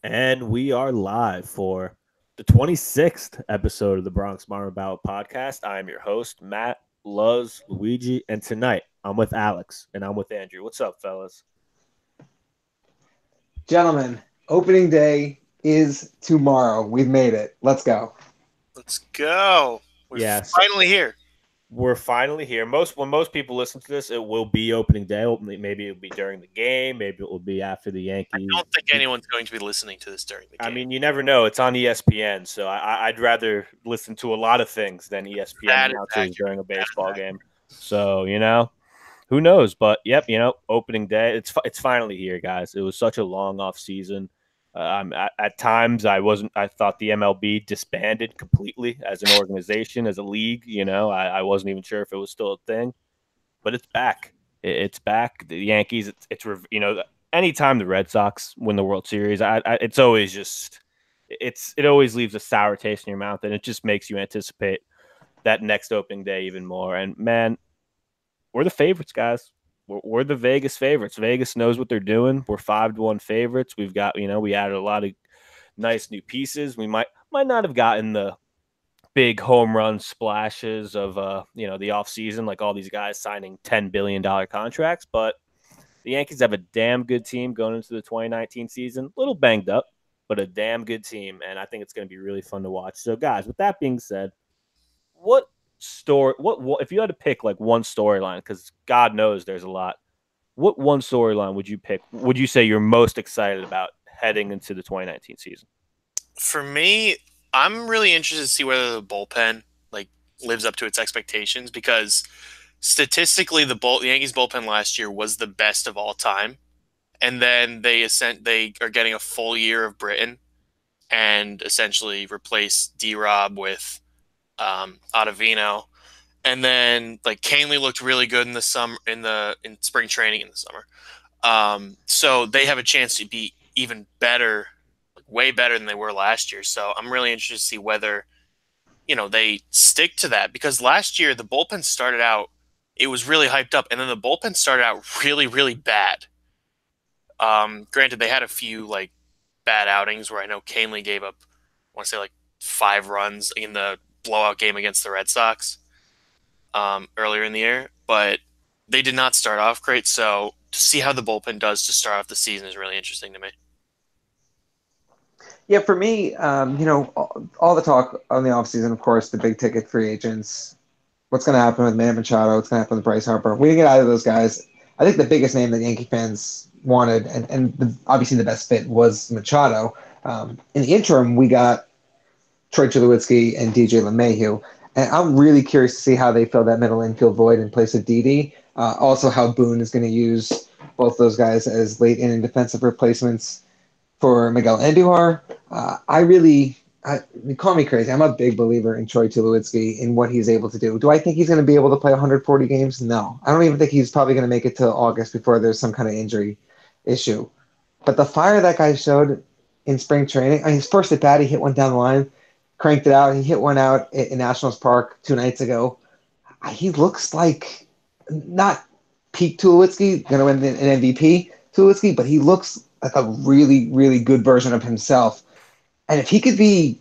And we are live for the 26th episode of the Bronx Mama Ballot podcast. I am your host, Matt, Luz, Luigi, and tonight I'm with Alex and I'm with Andrew. What's up, fellas? Gentlemen, opening day is tomorrow. We've made it. Let's go. Let's go. We're Yes, finally here. we're finally here. When most people listen to this, it will be opening day. Maybe it'll be during the game. Maybe it will be after the Yankees. I don't think anyone's going to be listening to this during the game. I mean, you never know. It's on ESPN, so I'd rather listen to a lot of things than ESPN announcers during a baseball game. So, who knows? But, yep, opening day. It's finally here, guys. It was such a long off season. At times, I thought the MLB disbanded completely as an organization, as a league. I wasn't even sure if it was still a thing, but it's back. It's back. The Yankees. Anytime the Red Sox win the World Series, it's always just it always leaves a sour taste in your mouth, and it just makes you anticipate that next opening day even more. And man, we're the favorites, guys. We're the Vegas favorites. Vegas knows what they're doing. We're 5-1 favorites. We've got, we added a lot of nice new pieces. We might not have gotten the big home run splashes of the offseason, like all these guys signing $10 billion contracts, but the Yankees have a damn good team going into the 2019 season. A little banged up, but a damn good team, and I think it's going to be really fun to watch. So, guys, with that being said, what if you had to pick like one storyline, because God knows there's a lot, what one storyline would you pick? Would you say you're most excited about heading into the 2019 season? For me, I'm really interested to see whether the bullpen lives up to its expectations, because statistically the Yankees bullpen last year was the best of all time, and then they are getting a full year of Britton and essentially replace D-Rob with Ottavino, and then Canely looked really good in the summer, in spring training in the summer. So they have a chance to be even better, way better than they were last year. So I'm really interested to see whether they stick to that, because last year the bullpen started out, it was really hyped up, and then the bullpen started out really, really bad. Granted, they had a few bad outings where I know Canely gave up, I want to say 5 runs in the blowout game against the Red Sox earlier in the year, but they did not start off great. So to see how the bullpen does to start off the season is really interesting to me. Yeah, for me, all the talk on the offseason, of course, the big ticket free agents, what's going to happen with Manny Machado, what's going to happen with Bryce Harper. We didn't get either of those guys. I think the biggest name that Yankee fans wanted, and obviously the best fit, was Machado. In the interim, we got Troy Tulowitzki and DJ LeMahieu. And I'm really curious to see how they fill that middle infield void in place of Didi. Also, how Boone is going to use both those guys as late inning defensive replacements for Miguel Andujar. Call me crazy. I'm a big believer in Troy Tulowitzki, in what he's able to do. Do I think he's going to be able to play 140 games? No. I don't even think he's probably going to make it to August before there's some kind of injury issue. But the fire that guy showed in spring training, his first at bat, he hit one down the line, cranked it out. He hit one out in Nationals Park 2 nights ago. He looks like not peak Tulowitzki, going to win an MVP Tulowitzki, but he looks like a really, really good version of himself. And if he could be,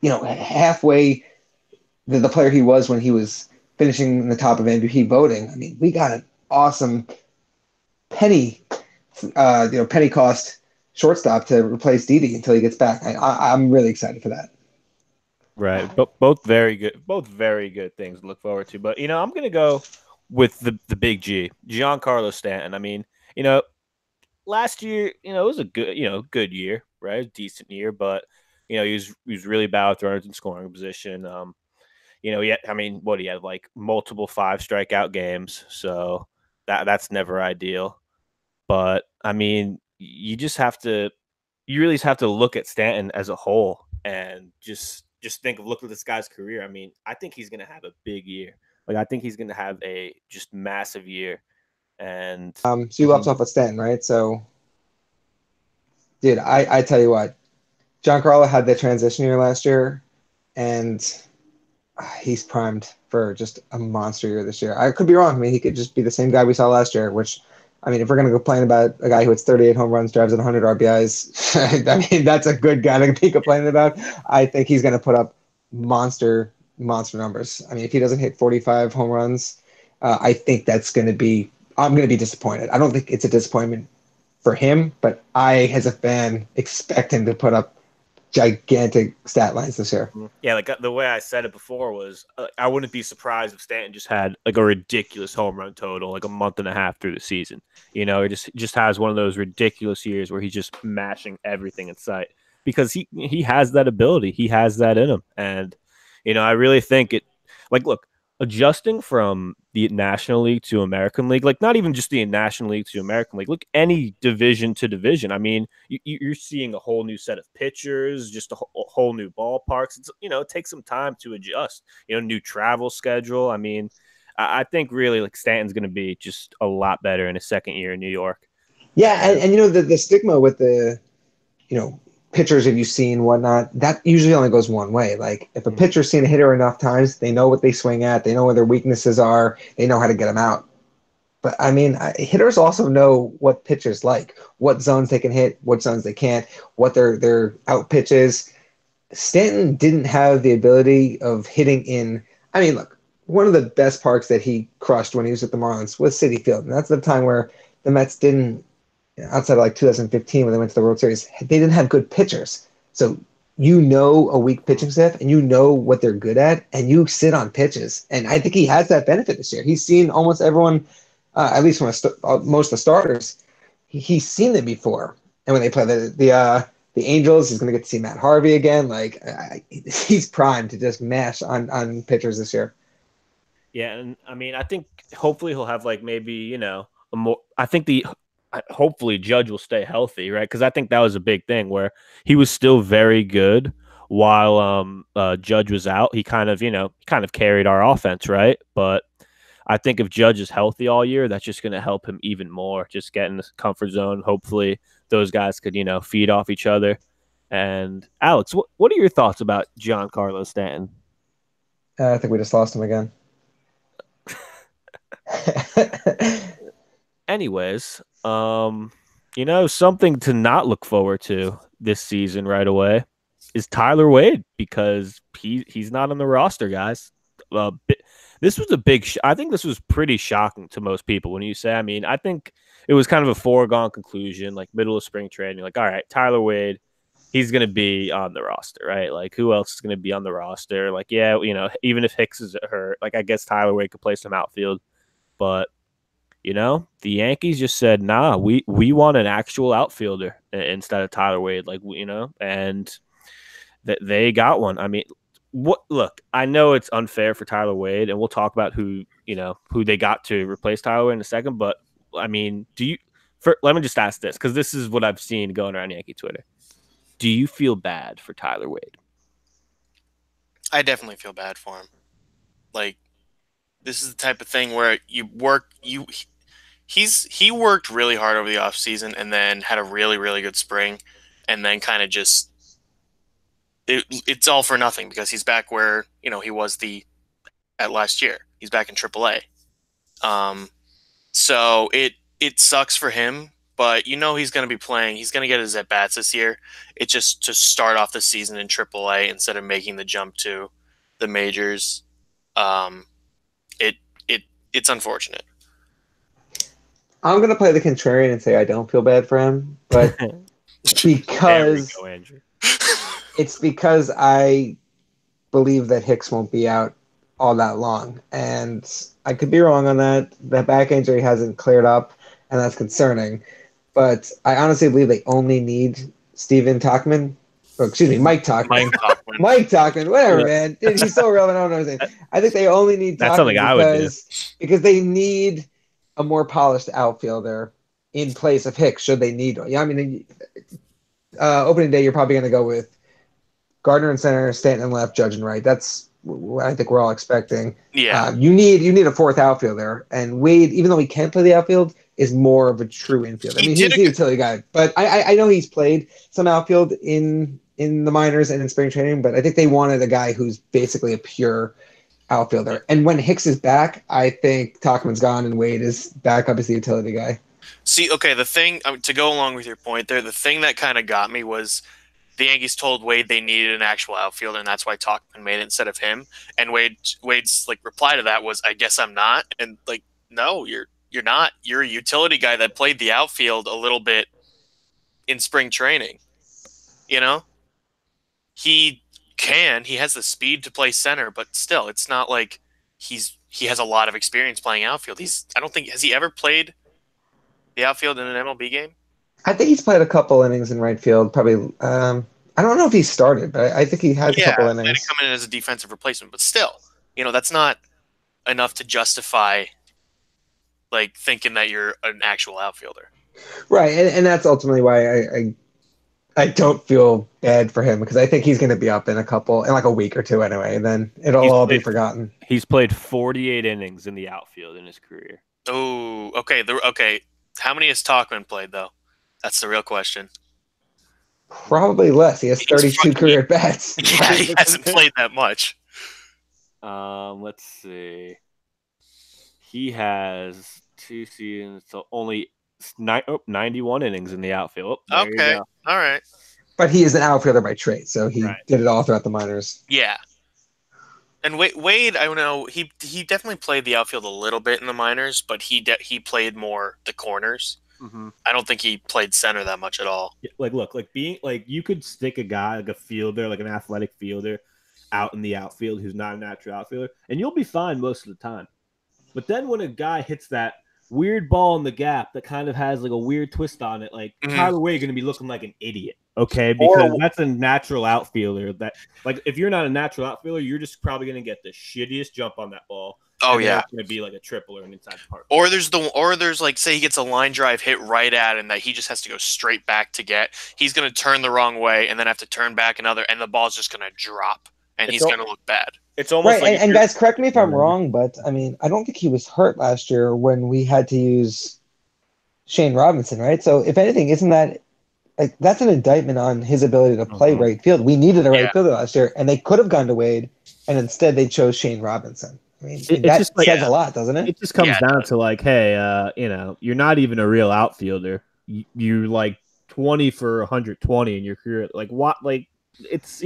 halfway the player he was when he was finishing in the top of MVP voting, we got an awesome penny cost shortstop to replace Didi until he gets back. I'm really excited for that. Right. Both very good things to look forward to. But, I'm going to go with the big G, Giancarlo Stanton. Last year, it was a good year, right? Decent year, but, he was really bad with runners in scoring position. He had multiple 5 strikeout games. So that's never ideal. But, you really just have to look at Stanton as a whole and just look at this guy's career. I think he's going to have a big year. I think he's going to have a just massive year. And so you left off with Stanton, right? So, dude, I tell you what, Giancarlo had that transition year last year, and he's primed for just a monster year this year. I could be wrong. He could just be the same guy we saw last year, which I mean, if we're going to complain about a guy who hits 38 home runs, drives in 100 RBIs, I mean, that's a good guy to be complaining about. I think he's going to put up monster numbers. I mean, if he doesn't hit 45 home runs, I think I'm going to be disappointed. I don't think it's a disappointment for him, but I, as a fan, expect him to put up gigantic stat lines this year. Yeah, like the way I said it before was I wouldn't be surprised if Stanton just had like a ridiculous home run total like a month and a half through the season. You know, it just has one of those ridiculous years where he's just mashing everything in sight because he has that ability. He has that in him. And, you know, I really think it like, look, adjusting from the National League to American League, like not even just the National League to American League, look any division to division. I mean, you're seeing a whole new set of pitchers, just a whole new ballparks. It's, you know, it takes some time to adjust. You know, new travel schedule. I mean, I think really like Stanton's going to be just a lot better in his second year in New York. Yeah, and you know the stigma with the, you know, pitchers have you seen whatnot, that usually only goes one way. Like if a pitcher's seen a hitter enough times, they know what they swing at, they know where their weaknesses are, they know how to get them out. But I mean, hitters also know what pitchers like, what zones they can hit, what zones they can't, what their out pitch is. Stanton didn't have the ability of hitting in. I mean, look, one of the best parks that he crushed when he was with the Marlins was Citi Field, and that's the time where the Mets didn't, outside of like 2015 when they went to the World Series, they didn't have good pitchers. So you know a weak pitching staff and you know what they're good at and you sit on pitches. And I think he has that benefit this year. He's seen almost everyone, at least most of the starters, he's seen them before. And when they play the Angels, he's going to get to see Matt Harvey again. Like he's primed to just mash on pitchers this year. Yeah, and I mean, I think hopefully he'll have like maybe, you know, hopefully Judge will stay healthy, right? Because I think that was a big thing where he was still very good while Judge was out. He kind of carried our offense, right? But I think if Judge is healthy all year, that's just going to help him even more. Just get in the comfort zone. Hopefully those guys could, you know, feed off each other. And Alex, what are your thoughts about Giancarlo Stanton? I think we just lost him again. Anyways, you know, something to not look forward to this season right away is Tyler Wade because he's not on the roster, guys. This was a big I think this was pretty shocking to most people when you say, I mean, I think it was kind of a foregone conclusion, like middle of spring training, like, all right, Tyler Wade, he's going to be on the roster, right? Like, who else is going to be on the roster? Like, yeah, you know, even if Hicks is hurt, like, I guess Tyler Wade could play some outfield. But, you know, the Yankees just said, nah, we want an actual outfielder instead of Tyler Wade, like, you know, and they got one. I mean, look, I know it's unfair for Tyler Wade, and we'll talk about who they got to replace Tyler Wade in a second. But I mean, let me just ask this, because this is what I've seen going around Yankee Twitter. Do you feel bad for Tyler Wade? I definitely feel bad for him. Like, this is the type of thing where he worked really hard over the offseason and then had a really, really good spring, and then kind of just it's all for nothing because he's back where, you know, he was at last year. He's back in AAA. So it sucks for him, but you know he's going to be playing. He's going to get his at bats this year. It's just to start off the season in AAA instead of making the jump to the majors. It's unfortunate. I'm going to play the contrarian and say I don't feel bad for him, but because go, Andrew. It's because I believe that Hicks won't be out all that long. And I could be wrong on that. The back injury hasn't cleared up, and that's concerning. But I honestly believe they only need Mike Tauchman. Mike Tauchman. Mike Tauchman, whatever, man. Dude, he's so relevant. I don't know what I'm saying. I think they only need Tauchman. That's something I would do. Because they need a more polished outfielder in place of Hicks, should they need one. Yeah, I mean, opening day, you're probably going to go with Gardner in center, Stanton in left, Judge in right. That's what I think we're all expecting. Yeah. You need a fourth outfielder, and Wade, even though he can play the outfield, is more of a true infielder. I mean, he's the utility guy, but I know he's played some outfield in the minors and in spring training, but I think they wanted a guy who's basically a pure outfielder. And when Hicks is back, I think Tauchman's gone and Wade is back up as the utility guy. See, okay, the thing to go along with your point there, the thing that kind of got me was the Yankees told Wade they needed an actual outfielder, and that's why Talkman made it instead of him. And Wade's like reply to that was, "I guess I'm not." And like, no, you're not. You're a utility guy that played the outfield a little bit in spring training. You know, he has the speed to play center, but still, it's not like he has a lot of experience playing outfield. I don't think has he ever played the outfield in an MLB game. I think he's played a couple innings in right field. Probably. I don't know if he started, but I think he has a couple Yeah, might innings. have come in as a defensive replacement, but still, that's not enough to justify like thinking that you're an actual outfielder. Right, and that's ultimately why I don't feel bad for him because I think he's going to be up in like a week or two anyway, and then it'll all be forgotten. He's played 48 innings in the outfield in his career. Oh, okay. Okay. How many has Talkman played though? That's the real question. Probably less. He has 32 career at bats. Yeah, he hasn't played that much. Let's see. He has 2 seasons, so only 91 innings in the outfield. Okay, all right. But he is an outfielder by trade, so he did it all throughout the minors. Yeah. And Wade, I don't know, he definitely played the outfield a little bit in the minors, but he played more the corners. Mm-hmm. I don't think he played center that much at all. You could stick a guy like a fielder, like an athletic fielder, out in the outfield who's not a natural outfielder, and you'll be fine most of the time. But then when a guy hits that weird ball in the gap that kind of has like a weird twist on it, like Tyler Wade going to be looking like an idiot, okay? Because that's a natural outfielder. That like if you're not a natural outfielder, you're just probably going to get the shittiest jump on that ball. Oh yeah, it's going to be like a triple or an inside part. Or there's like say he gets a line drive hit right at him that he just has to go straight back to get. He's going to turn the wrong way and then have to turn back another, and the ball's just going to drop and he's going to look bad. It's almost right. And guys, correct me if I'm wrong, but I mean, I don't think he was hurt last year when we had to use Shane Robinson, right? So if anything, isn't that like that's an indictment on his ability to play right field? We needed a right fielder last year, and they could have gone to Wade, and instead they chose Shane Robinson. I mean, that just says a lot, doesn't it? It just comes down to like, hey, you're not even a real outfielder. You're like 20 for 120 in your career. Like what? Like it's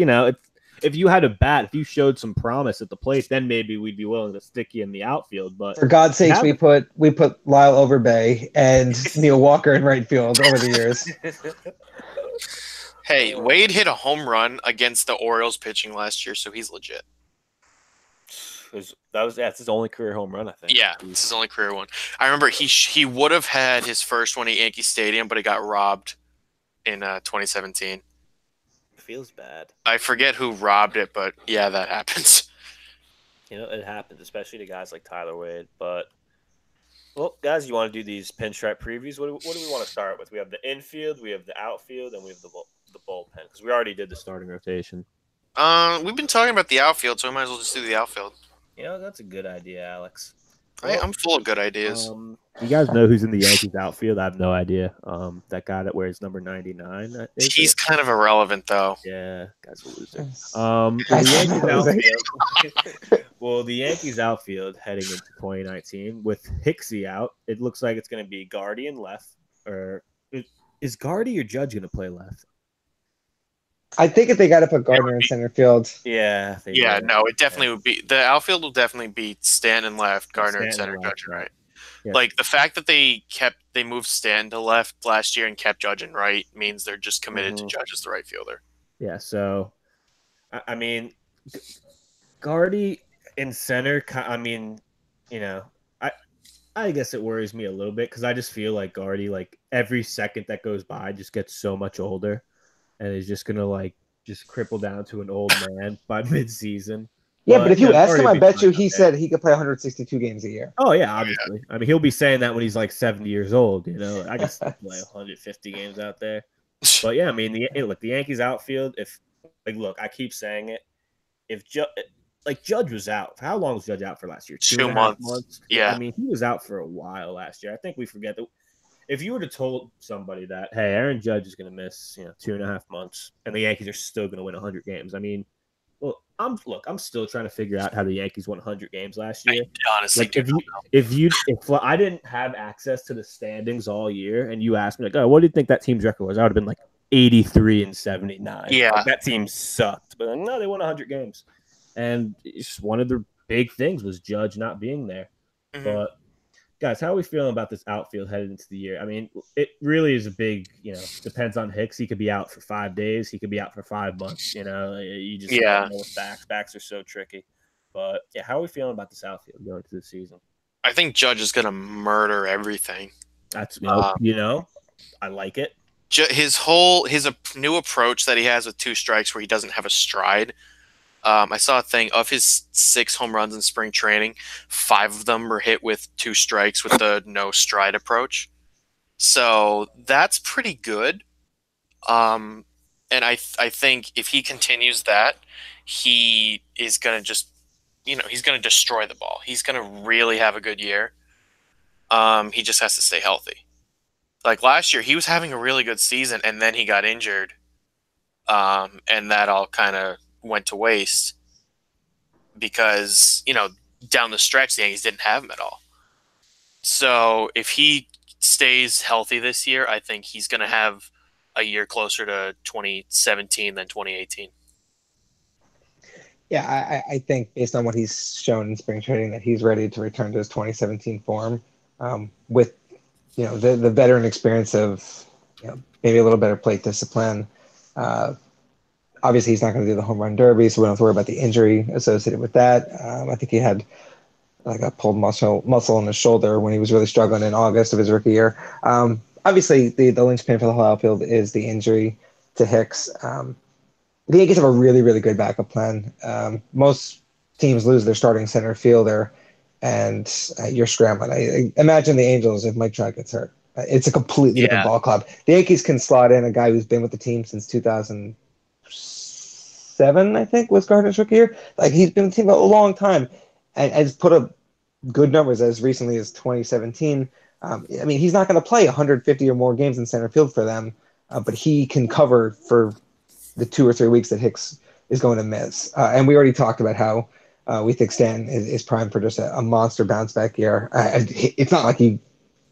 if you had a bat, if you showed some promise at the plate, then maybe we'd be willing to stick you in the outfield. But for God's sakes, we put Lyle Overbay and Neil Walker in right field over the years. Hey, Wade hit a home run against the Orioles pitching last year, so he's legit. That's his only career home run, I think. Yeah, it's his only career one. I remember he would have had his first one at Yankee Stadium, but it got robbed in 2017. Feels bad. I forget who robbed it, but yeah, that happens. It happens, especially to guys like Tyler Wade. But, well, guys, you want to do these pinstripe previews? What do we want to start with? We have the infield, we have the outfield, and we have the bullpen, because we already did the starting rotation. We've been talking about the outfield, so we might as well just do the outfield. That's a good idea, Alex. I'm full of good ideas. You guys know who's in the Yankees outfield? I have no idea. That guy that wears number 99. He's kind of irrelevant, though. Yeah, guy's a loser. The Yankees outfield heading into 2019 with Hicksy out, it looks like it's going to be Gardy in left. Or is Gardy or Judge going to play left? I think if they got to put Gardner in center field. Yeah. It definitely would be. The outfield will definitely be Stanton left, Gardner in center, Judge right. Yeah. Like the fact that they moved Stanton to left last year and kept Judge in right means they're just committed to Judge as the right fielder. Yeah, so I mean, Gardy in center. I mean, I guess it worries me a little bit because I just feel like Gardy, like every second that goes by, just gets so much older. And is just gonna just cripple down to an old man by mid-season. Yeah, but if you ask him, I bet you he said he could play 162 games a year. Oh yeah, obviously. I mean, he'll be saying that when he's like 70 years old. I can still play 150 games out there. But yeah, I mean, the Yankees outfield. I keep saying it. If Judge was out, how long was Judge out for last year? 2 months. Yeah, I mean, he was out for a while last year. I think we forget that. If you would have told somebody that, hey, Aaron Judge is going to miss, 2.5 months, and the Yankees are still going to win 100 games, I mean, well, I'm still trying to figure out how the Yankees won 100 games last year. I honestly like do if I didn't have access to the standings all year, and you asked me like, oh, what do you think that team's record was? I would have been like 83-79. Yeah, like, that team sucked, but no, they won 100 games, and it's one of the big things was Judge not being there. Mhm. But guys, how are we feeling about this outfield headed into the year? I mean, it really is a big, depends on Hicks. He could be out for 5 days. He could be out for 5 months. You just don't know with backs. Backs are so tricky. But yeah, how are we feeling about this outfield going into the season? I think Judge is gonna murder everything. That's I like it. His new approach that he has with 2 strikes, where he doesn't have a stride. I saw a thing of his 6 home runs in spring training. 5 of them were hit with 2 strikes with the no stride approach. So that's pretty good. And I think if he continues that, he is gonna just, he's gonna destroy the ball. He's gonna really have a good year. He just has to stay healthy. Like last year, he was having a really good season, and then he got injured, and that all kind of went to waste because down the stretch the Yankees didn't have him at all. So if he stays healthy this year, I think he's going to have a year closer to 2017 than 2018. Yeah, I think based on what he's shown in spring training that he's ready to return to his 2017 form, with the veteran experience of maybe a little better plate discipline. Obviously, he's not going to do the home run derby, so we don't have to worry about the injury associated with that. I think he had like a pulled muscle in his shoulder when he was really struggling in August of his rookie year. Obviously, the linchpin for the whole outfield is the injury to Hicks. The Yankees have a really, really good backup plan. Most teams lose their starting center fielder, and you're scrambling. I imagine the Angels if Mike Trout gets hurt. It's a completely different ball club. The Yankees can slot in a guy who's been with the team since 2007, I think, was Gardner's rookie year. Like, he's been with the team a long time and has put up good numbers as recently as 2017. I mean, he's not going to play 150 or more games in center field for them, but he can cover for the 2 or 3 weeks that Hicks is going to miss. And we already talked about how we think Stan is primed for just a monster bounce back year. It's not like he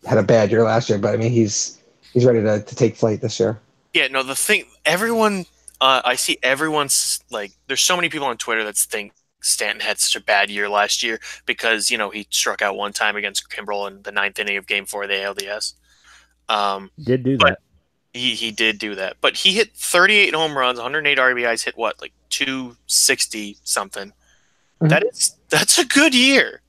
had a bad year last year, but I mean, he's ready to take flight this year. Yeah, no, the thing, everyone, I see everyone's like, there's so many people on Twitter that think Stanton had such a bad year last year because, he struck out one time against Kimbrel in the 9th inning of Game 4 of the ALDS. Did do that. He did do that. But he hit 38 home runs, 108 RBIs, hit what, like 260 something. Mm-hmm. That's a good year.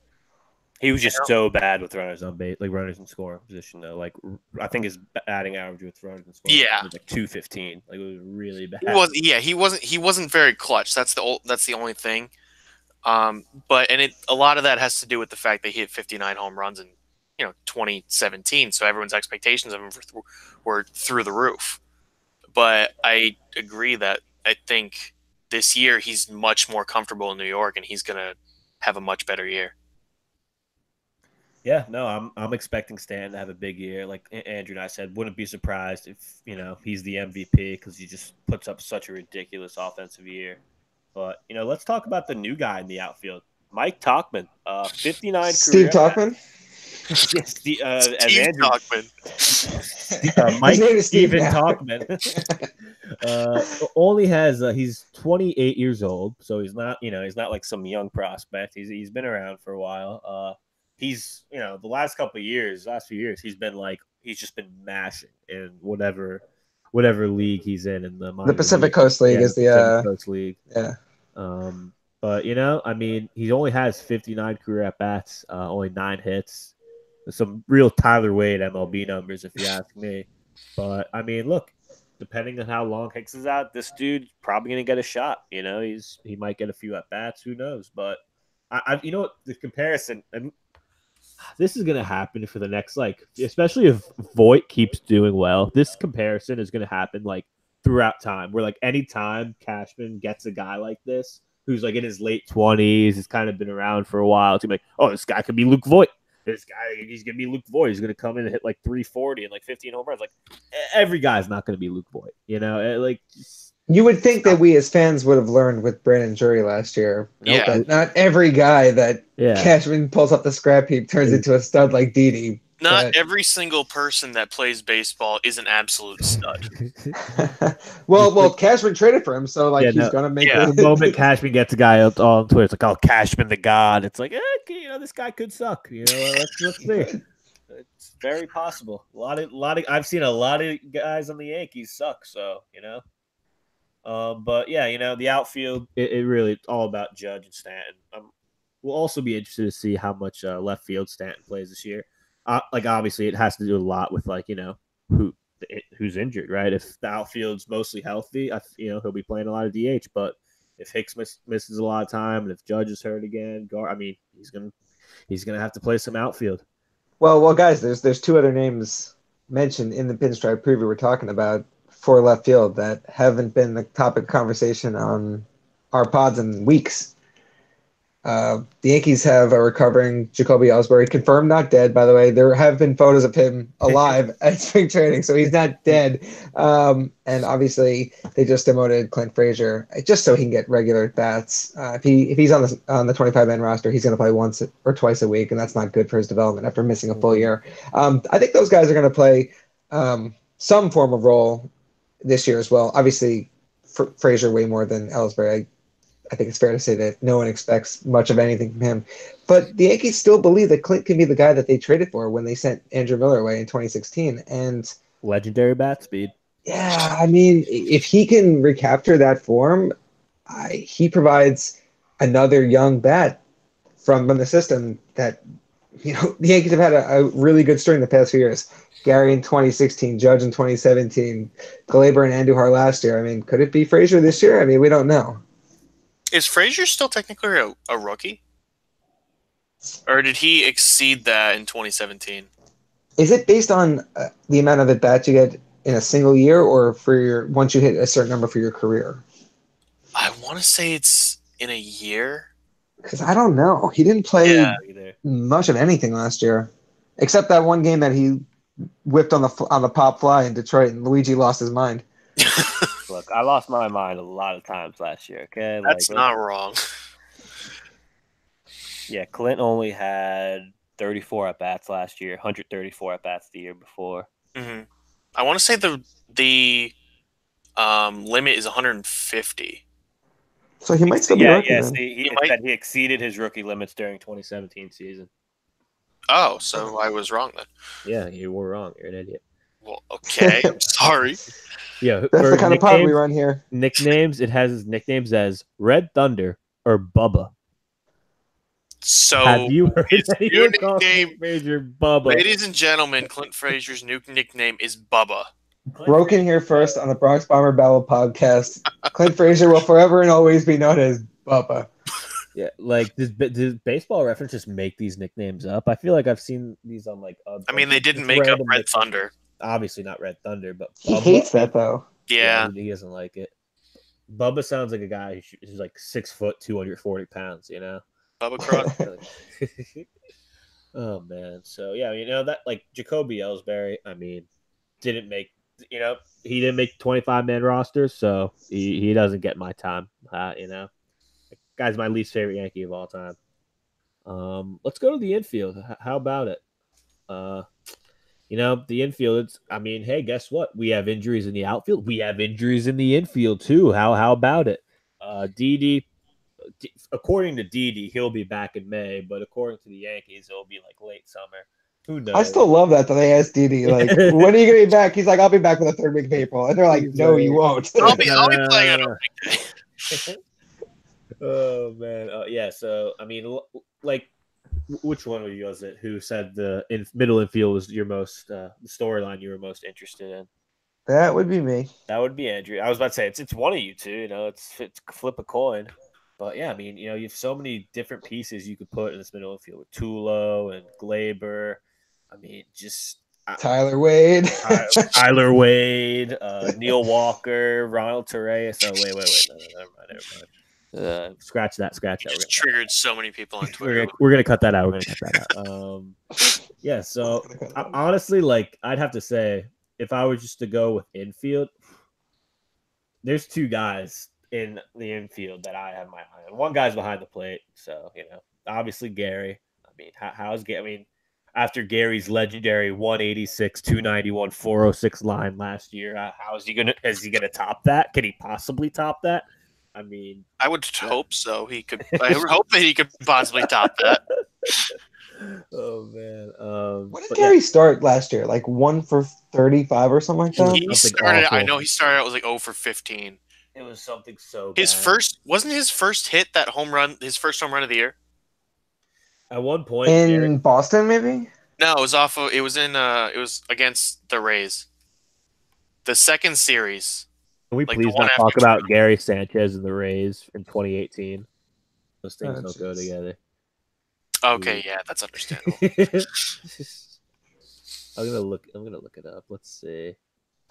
He was just so bad with runners on base, like runners in scoring position though. Like I think his batting average with runners in scoring was like 215. Like it was really bad. He wasn't very clutch. That's the only thing. But a lot of that has to do with the fact that he hit 59 home runs in 2017. So everyone's expectations of him were through the roof. But I agree that I think this year he's much more comfortable in New York, and he's gonna have a much better year. Yeah, no, I'm expecting Stan to have a big year. Like Andrew and I said, wouldn't be surprised if he's the MVP because he just puts up such a ridiculous offensive year. But let's talk about the new guy in the outfield, Mike Tauchman, 59. Steve Tauchman. Yes, Steve Tauchman. Mike Steven Tauchman. Only has he's 28 years old, so he's not like some young prospect. He's been around for a while. He's the last few years, he's just been mashing in whatever league he's in the Pacific Coast League is the Pacific Coast League. Yeah. But I mean, he only has 59 career at bats, only 9 hits. Some real Tyler Wade MLB numbers, if you ask me. But I mean, look, depending on how long Hicks is out, this dude's probably gonna get a shot. He might get a few at bats. Who knows? But the comparison. This is going to happen for the next, especially if Voit keeps doing well, this comparison is going to happen, throughout time. Where, anytime Cashman gets a guy like this, who's, in his late 20s, has kind of been around for a while, to be like, oh, this guy could be Luke Voit. This guy, he's going to be Luke Voit. He's going to come in and hit, 340 and, 15 home runs. Every guy's not going to be Luke Voit, You would think that we as fans would have learned with Brandon Drury last year. Yeah. That not every guy that Yeah. Cashman pulls up the scrap heap turns into a stud like Didi. Not every single person that plays baseball is an absolute stud. well, Cashman traded for him, so he's gonna make Yeah. The moment Cashman gets a guy out on Twitter, it's like, "Oh, Cashman the god." It's like, this guy could suck. Let's see. It's very possible. A lot of. I've seen a lot of guys on the Yankees suck. So but yeah, the outfield. It really It's all about Judge and Stanton. We'll also be interested to see how much left field Stanton plays this year. Obviously, it has to do a lot with who's injured, right? If the outfield's mostly healthy, he'll be playing a lot of DH. But if Hicks misses a lot of time, and if Judge is hurt again, he's gonna have to play some outfield. Well, guys, there's two other names mentioned in the pinstripe preview we're talking about for left field that haven't been the topic of conversation on our pods in weeks. The Yankees have a recovering Jacoby Ellsbury, confirmed not dead, by the way. There have been photos of him alive at spring training, so he's not dead. And obviously, they just demoted Clint Frazier just so he can get regular at-bats. If he's on the 25-man roster, he's going to play once or twice a week, and that's not good for his development after missing a full year. I think those guys are going to play some form of role this year as well. Obviously, Frazier way more than Ellsbury. I think it's fair to say that no one expects much of anything from him. But the Yankees still believe that Clint can be the guy that they traded for when they sent Andrew Miller away in 2016. And legendary bat speed. Yeah, if he can recapture that form, he provides another young bat from the system that, the Yankees have had a really good string the past few years. Gary in 2016, Judge in 2017, Glaber and Andujar last year. Could it be Frazier this year? We don't know. Is Frazier still technically a rookie? Or did he exceed that in 2017? Is it based on the amount of at-bats you get in a single year, or once you hit a certain number for your career? I want to say it's in a year. Because I don't know. He didn't play much of anything last year, except that one game that he whipped on the pop fly in Detroit, and Luigi lost his mind. Look, I lost my mind a lot of times last year. Okay, that's not wrong. Yeah, Clint only had 34 at bats last year, 134 at bats the year before. Mm-hmm. I want to say the limit is 150. So he might still be rookie. Yes, he exceeded his rookie limits during 2017 season. Oh, so I was wrong then. Yeah, you were wrong. You're an idiot. Well, okay, I'm sorry. Yeah, that's the kind of pod we run here. Nicknames, it has his nicknames as Red Thunder or Bubba. So have you heard new nickname, Frazier Bubba? Ladies and gentlemen, Clint Frazier's new nickname is Bubba. Broken here first on the Bronx Bomber Battle podcast. Clint Frazier will forever and always be known as Bubba. Yeah, does Baseball Reference just make these nicknames up? I feel like I've seen these on they didn't make up Red Thunder. Obviously not Red Thunder, but Bubba. He hates that though. Yeah, he doesn't like it. Bubba sounds like a guy who's like 6 foot, 240 pounds. Bubba Cross. Oh man, so yeah, that Jacoby Ellsbury. Didn't make he didn't make 25-man rosters, so he doesn't get my time. Guy's my least favorite Yankee of all time. Let's go to the infield. How about it? The infield. Hey, guess what? We have injuries in the outfield. We have injuries in the infield too. How about it? Didi. According to Didi, he'll be back in May, but according to the Yankees, it'll be late summer. Who knows? I still love that they asked Didi, when are you going to be back? He's like, I'll be back for the third week of April. And they're like, no, you won't. I'll be playing on opening day. Oh, man. Yeah, so, which one of you was it who said the middle infield was your most, the storyline you were most interested in? That would be me. That would be Andrew. I was about to say, it's one of you two, it's flip a coin. But yeah, you have so many different pieces you could put in this middle infield with Tulo and Glaber. Tyler Wade. Tyler Wade, Neil Walker, Ronald Torreyes. Oh, wait. No, never mind. Scratch that. Just triggered so many people on Twitter. We're going to cut that out. Yeah, so honestly, I'd have to say, if I was just to go with infield, there's two guys in the infield that I have my eye on. One guy's behind the plate, so obviously Gary. I mean, how's Gary? I mean, after Gary's legendary 186, 291, 406 line last year, how is he gonna? Is he gonna top that? Can he possibly top that? I mean, I would hope so. I would hope that he could possibly top that. Oh man, what did Gary start last year? Like 1 for 35 or something like that. He started. I know he started out was like 0 for 15. It was something so bad. Wasn't his first hit that home run, his first home run of the year? At one point in Boston, maybe? No, it was against the Rays. The second series. Can we please not talk about Gary Sanchez and the Rays in 2018? Those things don't go together. Okay, yeah, that's understandable. I'm gonna look it up. Let's see.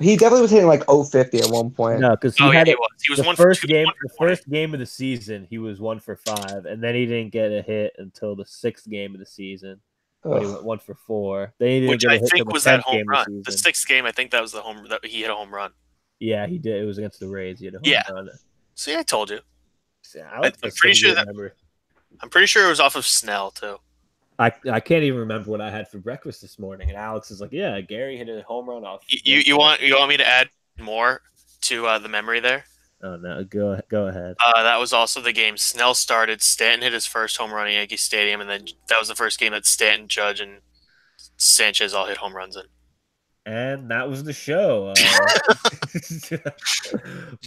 He definitely was hitting like 050 at one point. No, because he was one first for game. The first game of the season, he was 1 for 5, and then he didn't get a hit until the 6th game of the season. When he went 1 for 4. Then he didn't get a hit until the 10th game of the season. The 6th game, I think that was the home that he hit a home run. Yeah, he did. It was against the Rays. He hit a home run. See, I told you. Yeah, I'm pretty sure it was off of Snell too. I can't even remember what I had for breakfast this morning, and Alex is like, "Yeah, Gary hit a home run off." You want me to add more to the memory there? Oh no, go ahead. That was also the game Snell started. Stanton hit his first home run at Yankee Stadium, and then that was the first game that Stanton, Judge, and Sanchez all hit home runs in. And that was the show.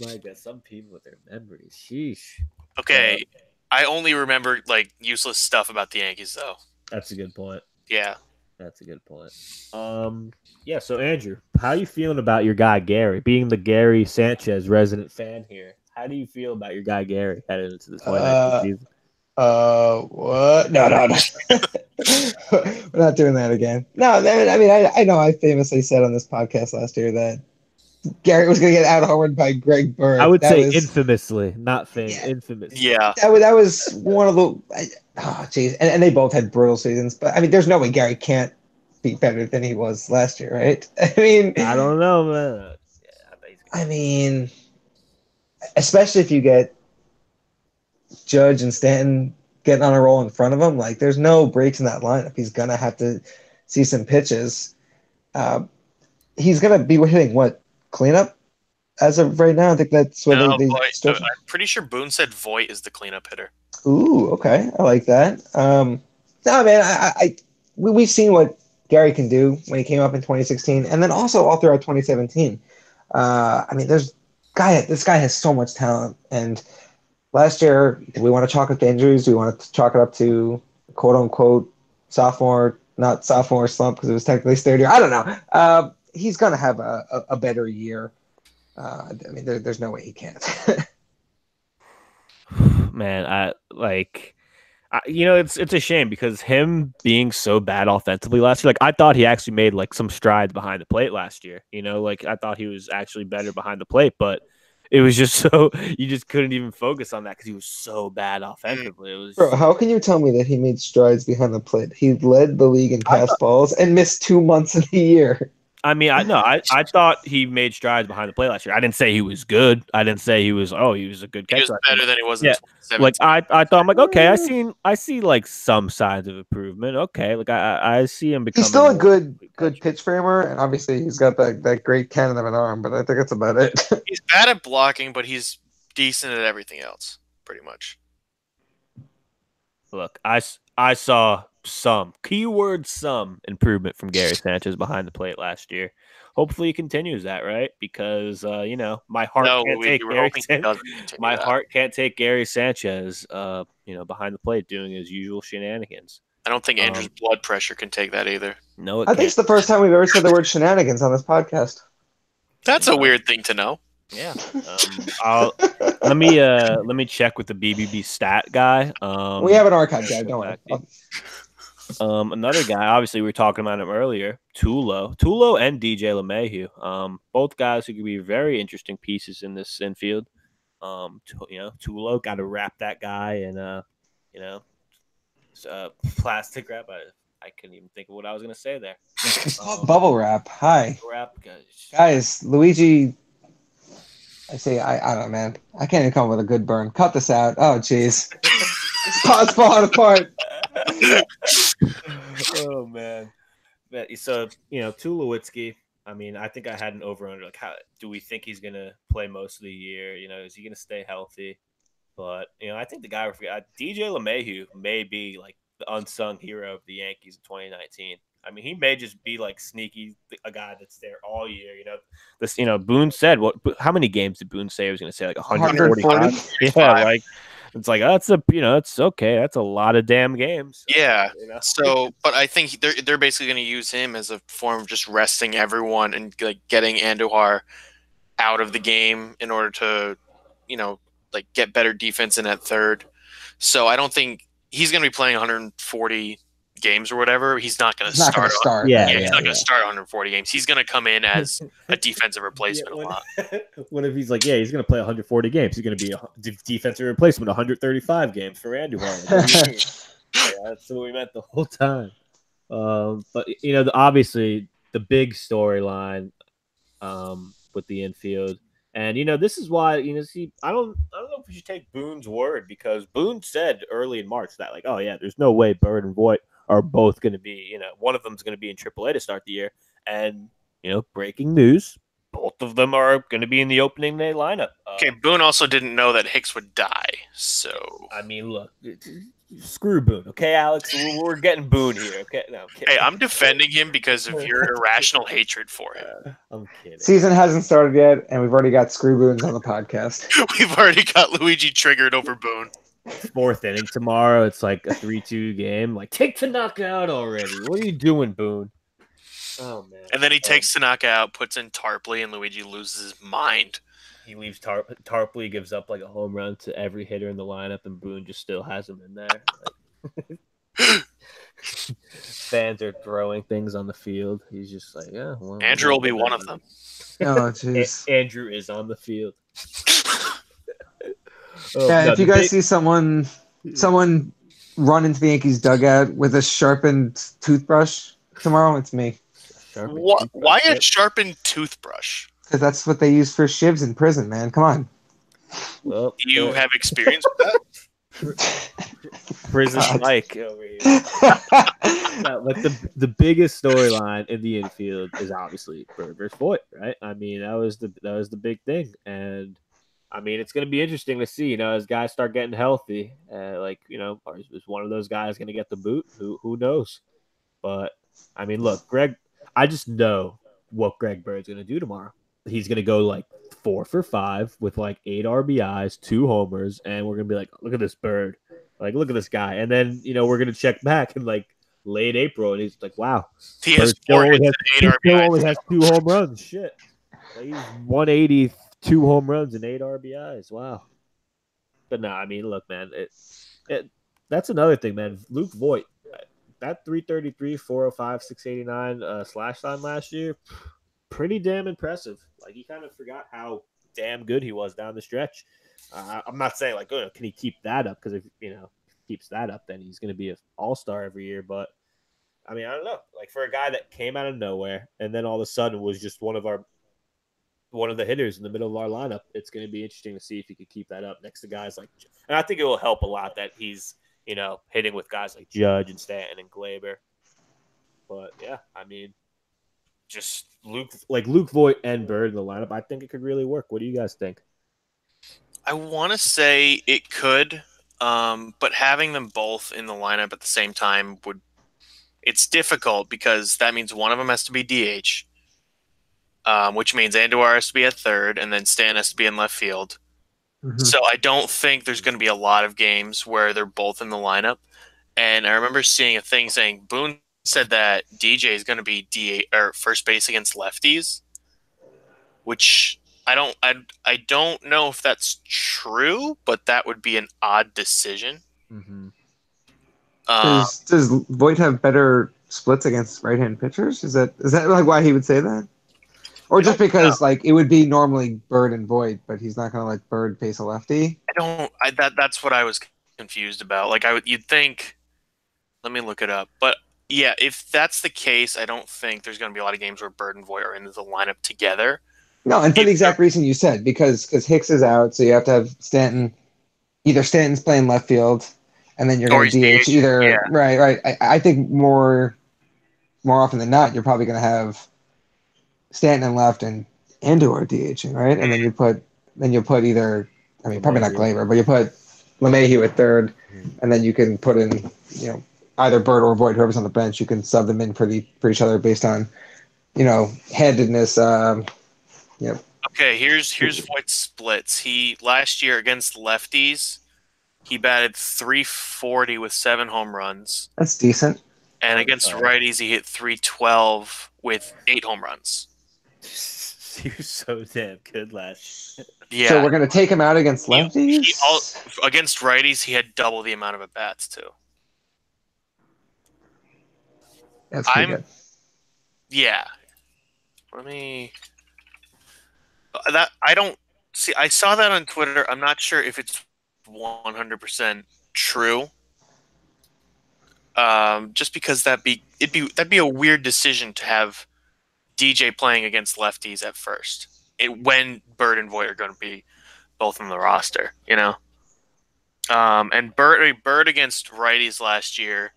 My God, some people with their memories. Sheesh. Okay, I only remember like useless stuff about the Yankees, though. That's a good point. Yeah. That's a good point. Yeah, so Andrew, how are you feeling about your guy Gary? Being the Gary Sanchez resident fan here, how do you feel about your guy Gary headed into the 2019 season? What? No. We're not doing that again. No, I mean, I know I famously said on this podcast last year that Gary was going to get out-homered by Greg Bird. I would say infamously, not infamously. Yeah. That was one of the jeez. And they both had brutal seasons, but I mean, there's no way Gary can't be better than he was last year, right? I mean, I don't know, man. I mean, especially if you get Judge and Stanton getting on a roll in front of him, like there's no breaks in that lineup. He's gonna have to see some pitches. He's gonna be hitting what, cleanup as of right now? I think that's what they I'm pretty sure Boone said Voit is the cleanup hitter. Ooh, okay, I like that. No, man, we've seen what Gary can do when he came up in 2016, and then also all throughout 2017. I mean, this guy has so much talent, and last year, do we want to chalk up to injuries? Do we want to chalk it up to quote unquote not sophomore slump because it was technically his third year? I don't know. He's gonna have a better year. I mean, there's no way he can't. Man, it's a shame because him being so bad offensively last year, like I thought he actually made like some strides behind the plate last year. Like I thought he was actually better behind the plate, but it was just so you just couldn't even focus on that because he was so bad offensively. It was Bro, how can you tell me that he made strides behind the plate? He led the league in pass balls and missed 2 months of the year. I mean, I thought he made strides behind the plate last year. I didn't say he was good. I didn't say he was a good catcher. He was better than he was in 2017. Like I thought I'm like, okay, I see like some signs of improvement. Okay, like I see him becoming. He's still a good pitch framer, and obviously he's got that great cannon of an arm, but I think that's about it. He's bad at blocking, but he's decent at everything else, pretty much. Look, I saw some improvement from Gary Sanchez behind the plate last year. Hopefully he continues that, right? Because my heart can't take Gary Sanchez behind the plate doing his usual shenanigans. I don't think Andrew's blood pressure can take that either. No, I think it's the first time we've ever said the word shenanigans on this podcast. That's a weird thing to know. Yeah. Let me check with the BBB stat guy. We have an archive guy. Don't worry. Another guy, obviously we were talking about him earlier, Tulo and DJ LeMahieu. Both guys who could be very interesting pieces in this infield. Tulo got to wrap that guy in plastic wrap. I couldn't even think of what I was gonna say there. Bubble wrap. Hi. Bubble wrap, guys. Luigi I see. I don't know, man. I can't even come up with a good burn. Cut this out. Oh, jeez. This pod's falling apart. Oh man. So Tulowitzki. I mean, I think I had an over under. Like, how do we think he's gonna play most of the year? Is he gonna stay healthy? But I think the guy we forgot, DJ LeMahieu, may be like the unsung hero of the Yankees in 2019. I mean, he may just be like sneaky, a guy that's there all year. Boone said how many games did Boone say he was going to say? Like 145? Yeah, like it's like it's okay. That's a lot of damn games. Yeah. So, but I think they're basically going to use him as a form of just resting everyone and like getting Andujar out of the game in order to, like get better defense in at third. So I don't think he's going to be playing 140 games or whatever. He's not going to start. Yeah, he's not going to start 140 games. He's going to come in as a defensive replacement a lot. What if he's like, he's going to play 140 games? He's going to be a defensive replacement 135 games for Andujar. That's what we meant the whole time. But obviously the big storyline with the infield. And this is why I don't know if we should take Boone's word, because Boone said early in March that like, oh yeah, there's no way Bird and Voit are both going to be, one of them's going to be in AAA to start the year. And breaking news, both of them are going to be in the opening day lineup. Okay, Boone also didn't know that Hicks would die, so I mean, look, screw Boone, okay, Alex? We're getting Boone here, okay? No, I'm kidding. Hey, I'm defending him because of your irrational hatred for him. I'm kidding. Season hasn't started yet, and we've already got Screw Boons on the podcast. We've already got Luigi triggered over Boone. Fourth inning tomorrow. It's like a 3-2 game. Like, take Tanaka out already. What are you doing, Boone? Oh man! And then he takes Tanaka out, puts in Tarpley, and Luigi loses his mind. He leaves Tarpley, gives up like a home run to every hitter in the lineup, and Boone just still has him in there. Like, fans are throwing things on the field. He's just like, yeah. Well, Andrew will be one of them. Oh, jeez. Andrew is on the field. If you guys see someone run into the Yankees dugout with a sharpened toothbrush tomorrow, it's me. Why a sharpened toothbrush? Because that's what they use for shivs in prison, man. Come on. Well, do you have experience with that? Prison Mike over here. Like the biggest storyline in the infield is obviously Bird versus Voit, right? I mean, that was the big thing, and I mean, it's going to be interesting to see, as guys start getting healthy. Is one of those guys going to get the boot? Who knows? But I mean, look, I just know what Greg Bird's going to do tomorrow. He's going to go like 4 for 5 with like 8 RBIs, 2 homers, and we're going to be like, look at this Bird. Like, look at this guy. And then, we're going to check back in like late April, and he's like, wow. He has 4 hits and 8 RBIs. He only has 2 home runs. Shit. Like, he's 180, 2 home runs and 8 RBIs. Wow. But no, I mean, look, man, that's another thing, man. Luke Voit, that 333, 405, 689 slash line last year, pretty damn impressive. Like, he kind of forgot how damn good he was down the stretch. I'm not saying like, can he keep that up? Because if he keeps that up, then he's going to be an all-star every year. But I mean, I don't know. Like, for a guy that came out of nowhere and then all of a sudden was just one of the hitters in the middle of our lineup, it's going to be interesting to see if he could keep that up next to guys like, and I think it will help a lot that he's, hitting with guys like Judge and Stanton and Glaber. But yeah, I mean, just Luke Voit and Bird in the lineup, I think it could really work. What do you guys think? I want to say it could, but having them both in the lineup at the same time it's difficult because that means one of them has to be DH. Which means Andujar has to be at third, and then Stan has to be in left field. Mm-hmm. So I don't think there's going to be a lot of games where they're both in the lineup. And I remember seeing a thing saying Boone said that DJ is going to be DH or first base against lefties, which I don't know if that's true, but that would be an odd decision. Mm-hmm. Does Voit have better splits against right-hand pitchers? Is that like why he would say that? Or just because like it would be normally Bird and Voit, but he's not going to let Bird face a lefty? That's what I was confused about. Like you'd think. Let me look it up. But yeah, if that's the case, I don't think there's going to be a lot of games where Bird and Voit are in the lineup together. No, and for the exact reason you said, because Hicks is out, so you have to have Stanton. Either Stanton's playing left field, and then you're going to DH either. Yeah. Right. I think more often than not, you're probably going to have Stanton in left and or DHing, right? And then you put either. I mean, probably not Glaber, but you put LeMahieu at third, and then you can put in either Bird or Voit, whoever's on the bench. You can sub them in for each other based on handedness. Okay, here's Voigt's splits. He last year against lefties, he batted .340 with 7 home runs. That's decent. And against righties, he hit .312 with 8 home runs. He was so damn good last year. Yeah. So we're gonna take him out against lefties. Against righties, he had double the amount of at bats too. That's pretty good. Yeah. Let me. I don't see. I saw that on Twitter. I'm not sure if it's 100% true. Just because that'd be a weird decision to have DJ playing against lefties at first. When Bird and Voit are going to be both on the roster, and Bird against righties last year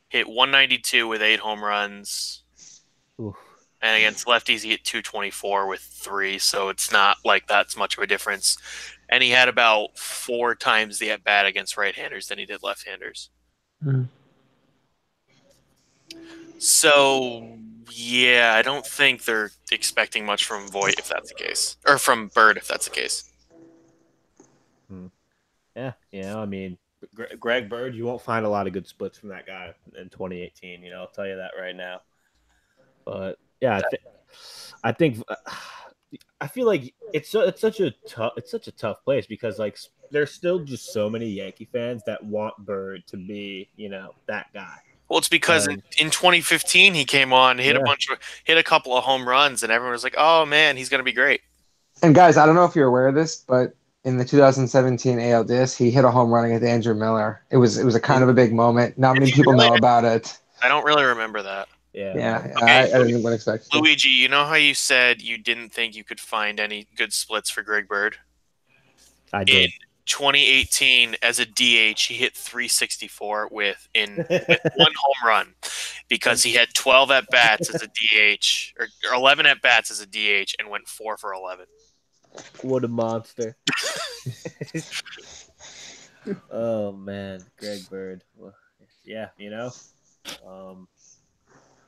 hit .192 with 8 home runs. Oof. And against lefties, he hit .224 with 3, so it's not like that's much of a difference. And he had about 4 times the at-bat against right-handers than he did left-handers. Mm-hmm. So, yeah, I don't think they're expecting much from Voit if that's the case. Or from Bird if that's the case. Yeah, I mean, Greg Bird, you won't find a lot of good splits from that guy in 2018. I'll tell you that right now. But yeah, I think I feel like it's such a tough place because like there's still just so many Yankee fans that want Bird to be that guy. Well, it's because in 2015 he came on, hit a couple of home runs, and everyone was like, "Oh man, he's going to be great." And guys, I don't know if you're aware of this, but in the 2017 ALDS, he hit a home run against Andrew Miller. It was a kind of a big moment. Not many people know about it. I don't really remember that. Yeah. Okay, I didn't expect it. Luigi, you know how you said you didn't think you could find any good splits for Greg Bird? I did. In 2018, as a DH, he hit .364 with 1 home run because he had 12 at bats as a DH or 11 at bats as a DH and went 4 for 11. What a monster! Oh man, Greg Bird. Well, yeah,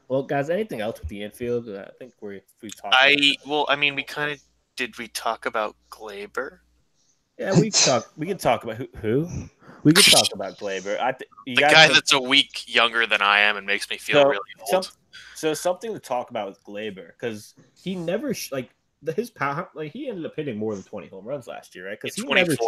Well, guys, anything else with the infield? I think we talked. Did we talk about Glaber? Yeah, we can talk about who. We can talk about Glaber. The guy that's a week younger than I am and makes me feel really old. So something to talk about with Glaber because he never his power. Like he ended up hitting more than 20 home runs last year, right? Because he 24,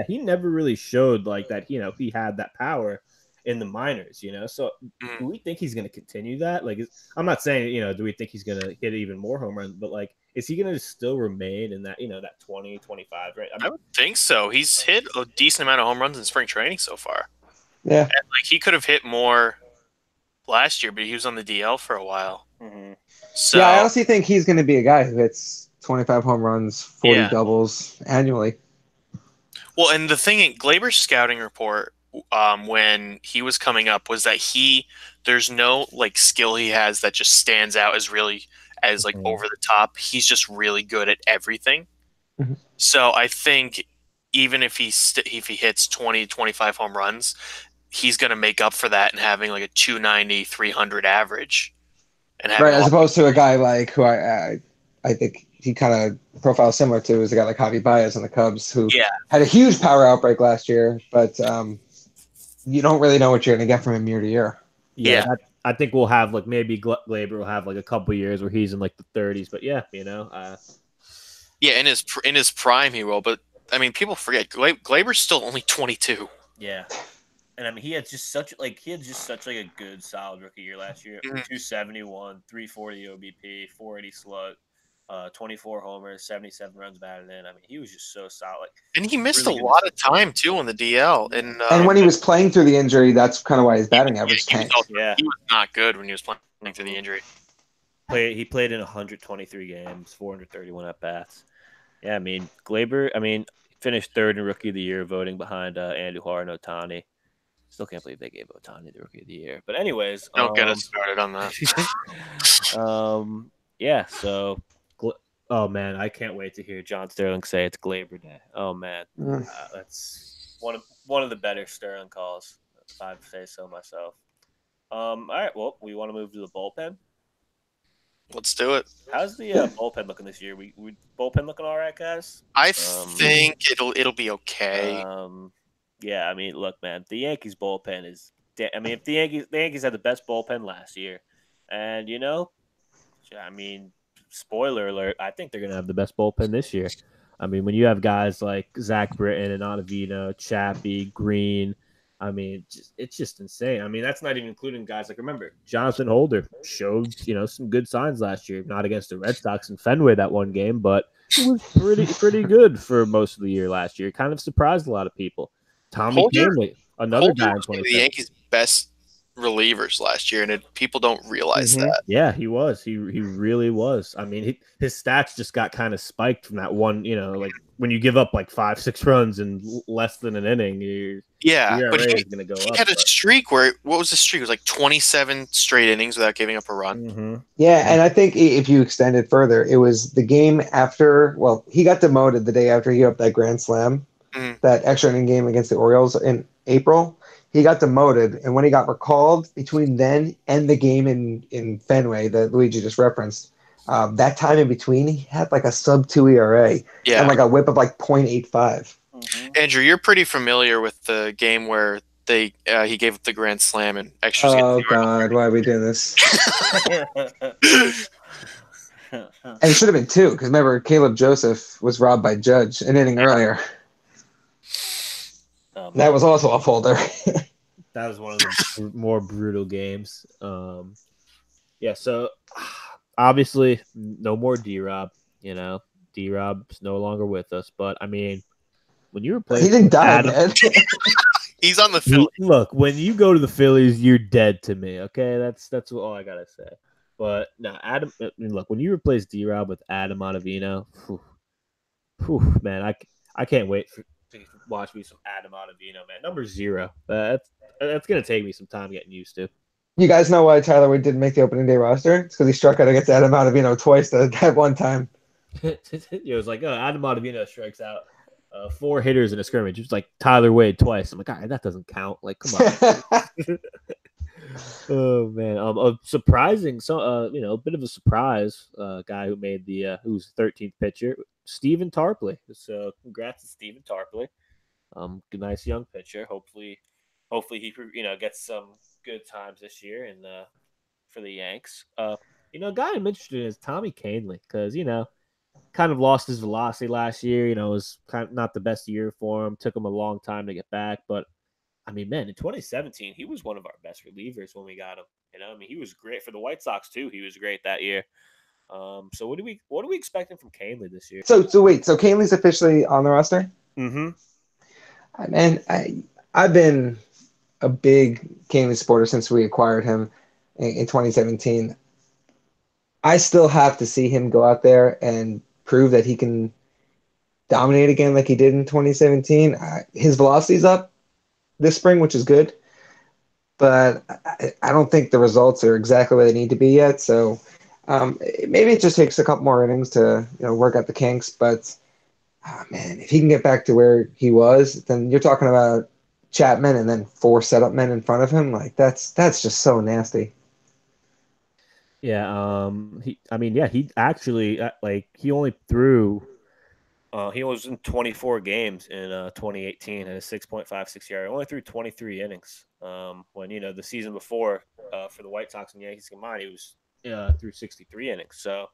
he never really showed like that. He had that power in the minors, So do we think he's going to continue that? Like, I'm not saying, do we think he's going to hit even more home runs, but like, is he going to still remain in that, that 20, 25, right? I would think so. He's hit a decent amount of home runs in spring training so far. Yeah. And like he could have hit more last year, but he was on the DL for a while. Mm-hmm. So yeah, I honestly think he's going to be a guy who hits 25 home runs, 40 doubles annually. Well, and the thing in Glaber's scouting report, when he was coming up, was that there's no like skill he has that just stands out as really over the top. He's just really good at everything. Mm-hmm. So I think even if he hits 20, 25 home runs, he's going to make up for that and having like a 290, 300 average. And as opposed to a guy like who I think he kind of profiles similar to is a guy like Javi Baez on the Cubs who had a huge power outbreak last year, but you don't really know what you're going to get from him year to year. Yeah. I think we'll have like maybe Glaber will have like a couple years where he's in like the 30s, but in his prime he will. But I mean, people forget Glaber's still only 22. Yeah, and I mean he had just such a good solid rookie year last year. 271, 340 OBP, 480 slug. 24 homers, 77 runs batted in. I mean, he was just so solid. And he missed really a lot of time, too, on the DL. And when he was playing through the injury, that's kind of why his batting average tanked. He was not good when he was playing through the injury. He played in 123 games, 431 at bats. Yeah, I mean Glaber. I mean, finished third in Rookie of the Year voting behind Andujar and Otani. Still can't believe they gave Otani the Rookie of the Year. But anyways, Don't get us started on that. Yeah. So, oh man, I can't wait to hear John Sterling say it's Glaber Day. Oh man, that's one of the better Sterling calls, if I say so myself. All right. Well, we want to move to the bullpen. Let's do it. How's the bullpen looking this year? We bullpen looking all right, guys. I think it'll be okay. Yeah, I mean, look, man, the Yankees bullpen is. I mean, if the Yankees had the best bullpen last year, and I mean, spoiler alert, I think they're gonna have the best bullpen this year. I mean, when you have guys like Zach Britton and Ottavino, Chappie, Green, I mean, it's just insane. I mean, that's not even including guys like, remember, Jonathan Holder showed some good signs last year, not against the Red Sox in Fenway that one game, but it was pretty good for most of the year last year. It kind of surprised a lot of people. Tommy Kahnle, another guy in 2017. The Yankees' best relievers last year, and people don't realize that. Yeah, he was. He really was. I mean, his stats just got kind of spiked from that one. Like when you give up like 5-6 runs in less than an inning, but is going to go up. He had a streak where what was the streak? It was like 27 straight innings without giving up a run. Mm-hmm. Yeah, and I think if you extend it further, it was the game after. Well, he got demoted the day after he gave up that grand slam, that extra inning game against the Orioles in April. He got demoted, and when he got recalled between then and the game in Fenway that Luigi just referenced, that time in between, he had like a sub-2 ERA and like a whip of like 0.85. Mm-hmm. Andrew, you're pretty familiar with the game where he gave up the grand slam and extras. Oh, God, why are we doing this? And it should have been 2, because remember, Caleb Joseph was robbed by Judge an inning earlier. That was also a folder. That was one of the more brutal games. Yeah, so obviously no more D-Rob. D-Rob's no longer with us. But, I mean, when you replace he didn't die, man. He's on the Phillies. Look, when you go to the Phillies, you're dead to me, okay? That's all I got to say. But, no, Adam. I mean, look, when you replace D-Rob with Adam Ottavino, man, I can't wait to watch me some Adam Ottavino, man. Number 0. That's going to take me some time getting used to. You guys know why Tyler Wade didn't make the opening day roster? It's because he struck out against Adam Ottavino twice at one time. It was like, Adam Ottavino strikes out 4 hitters in a scrimmage. It's like Tyler Wade twice. I'm like, all right, that doesn't count. Like, come on. Oh man, a surprising, a bit of a surprise guy who made who's 13th pitcher, Stephen Tarpley. So congrats to Stephen Tarpley. Nice young pitcher. Hopefully he gets some good times this year for the Yanks. A guy I'm interested in is Tommy Kahnle because kind of lost his velocity last year. It was kind of not the best year for him. Took him a long time to get back, but I mean, man, in 2017, he was one of our best relievers when we got him. I mean, he was great for the White Sox too. He was great that year. So what are we expecting from Kahnle this year? So wait, so Kahnle's officially on the roster? Mm-hmm. Man, I've been a big Kahnle supporter since we acquired him in 2017. I still have to see him go out there and prove that he can dominate again like he did in 2017. His velocity's up this spring, which is good, but I don't think the results are exactly where they need to be yet. So maybe it just takes a couple more innings to work out the kinks. But man, if he can get back to where he was, then you're talking about Chapman and then 4 setup men in front of him. Like that's just so nasty. Yeah. He actually he only threw. He was in 24 games in 2018 at a 6.56 ERA. Only threw 23 innings. When the season before for the White Sox and Yankees combined, he was through 63 innings. So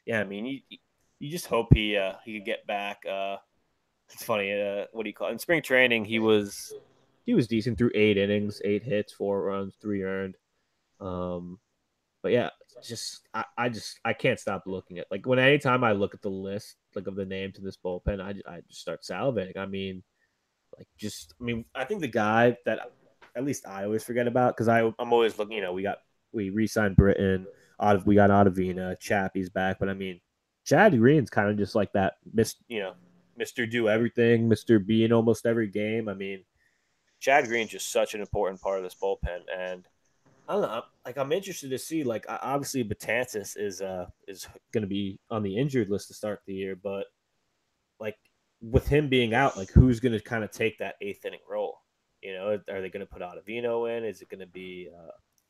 yeah, I mean, you just hope he could get back. It's funny. What do you call it? In spring training? He was decent through 8 innings, 8 hits, 4 runs, 3 earned. But yeah, I can't stop looking at anytime I look at the list of the names in this bullpen, I just start salivating. I mean, I think the guy that at least I always forget about because I'm always looking. We re-signed Britton, we got Ottavina, Chappie's back, but I mean, Chad Green's kind of just like that, Mr. Do Everything, Mr. Be in almost every game. I mean, Chad Green's just such an important part of this bullpen, and I don't know. Like, I'm interested to see. Like, obviously, Betances is going to be on the injured list to start the year, but like with him being out, like who's going to kind of take that eighth inning role? Are they going to put Ottavino in? Is it going to be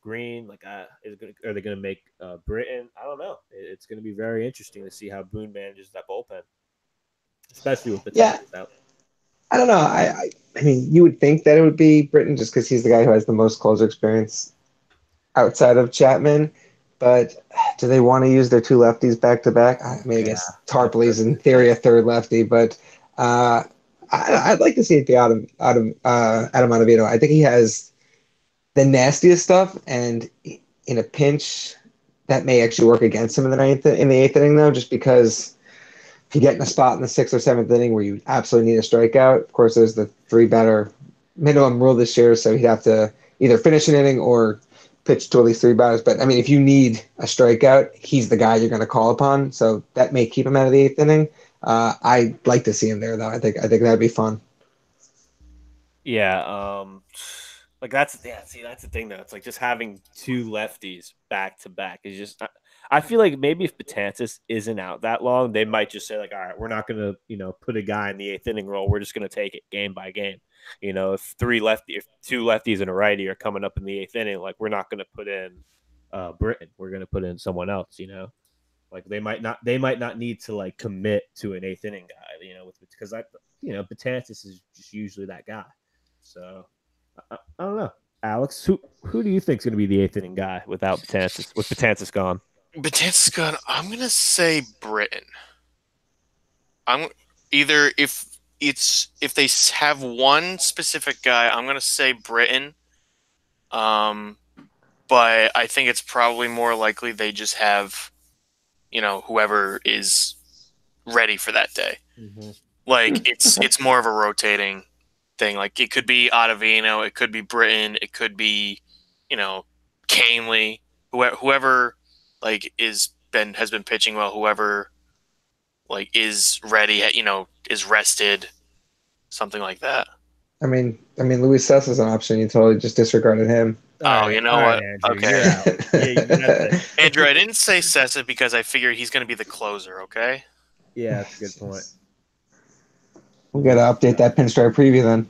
Green? Like, are they going to make Britton? I don't know. It's going to be very interesting to see how Boone manages that bullpen, especially with Betances out. I don't know. I mean, you would think that it would be Britton just because he's the guy who has the most closer experience outside of Chapman. But do they want to use their two lefties back to back? I mean, I guess Tarpley's in theory a third lefty, but I'd like to see it be Adam Ottavino. I think he has the nastiest stuff, and in a pinch, that may actually work against him in the eighth inning, though, just because if you get in a spot in the sixth or seventh inning where you absolutely need a strikeout, of course, there's the 3 batter minimum rule this year, so he'd have to either finish an inning or pitch to at least 3 batters. But I mean, if you need a strikeout, he's the guy you're going to call upon. So that may keep him out of the eighth inning. I'd like to see him there, though. I think that'd be fun. Yeah, like that's the thing though. It's like just having 2 lefties back to back is just. I feel like maybe if Betances isn't out that long, they might just say like, all right, we're not going to put a guy in the eighth inning role. We're just going to take it game by game. If 2 lefties and a righty are coming up in the eighth inning, like we're not going to put in Britton. We're going to put in someone else. Like they might not need to like commit to an eighth inning guy. Because Betances is just usually that guy. So I don't know, Alex. Who do you think is going to be the eighth inning guy without Betances? With Betances gone. Betances gone. I'm gonna say Britton. I'm either if they have one specific guy, I'm gonna say Britton. But I think it's probably more likely they just have, whoever is ready for that day. Mm-hmm. Like it's more of a rotating thing. Like it could be Ottavino, it could be Britton, it could be, Canely, whoever like has been pitching well, whoever like is ready, is rested, something like that. I mean, Luis Cessa is an option. You totally just disregarded him. Oh, you know what? Andrew, Okay. Andrew, I didn't say Cessa because I figured he's going to be the closer, okay? Yeah, that's a good point. We got to update that pinstripe preview then.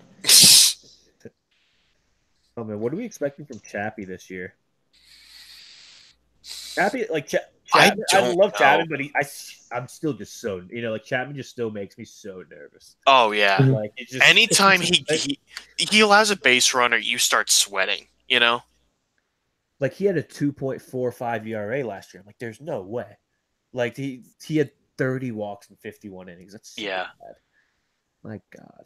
Oh, man, what are we expecting from Chappie this year? Chappie, like Chapman, I love Chapman, but I'm still just so like Chapman just still makes me so nervous. Oh yeah, like it just anytime he allows a base runner, you start sweating. Like he had a 2.45 ERA last year. I'm like, there's no way. Like he had 30 walks in 51 innings. That's so bad. My God,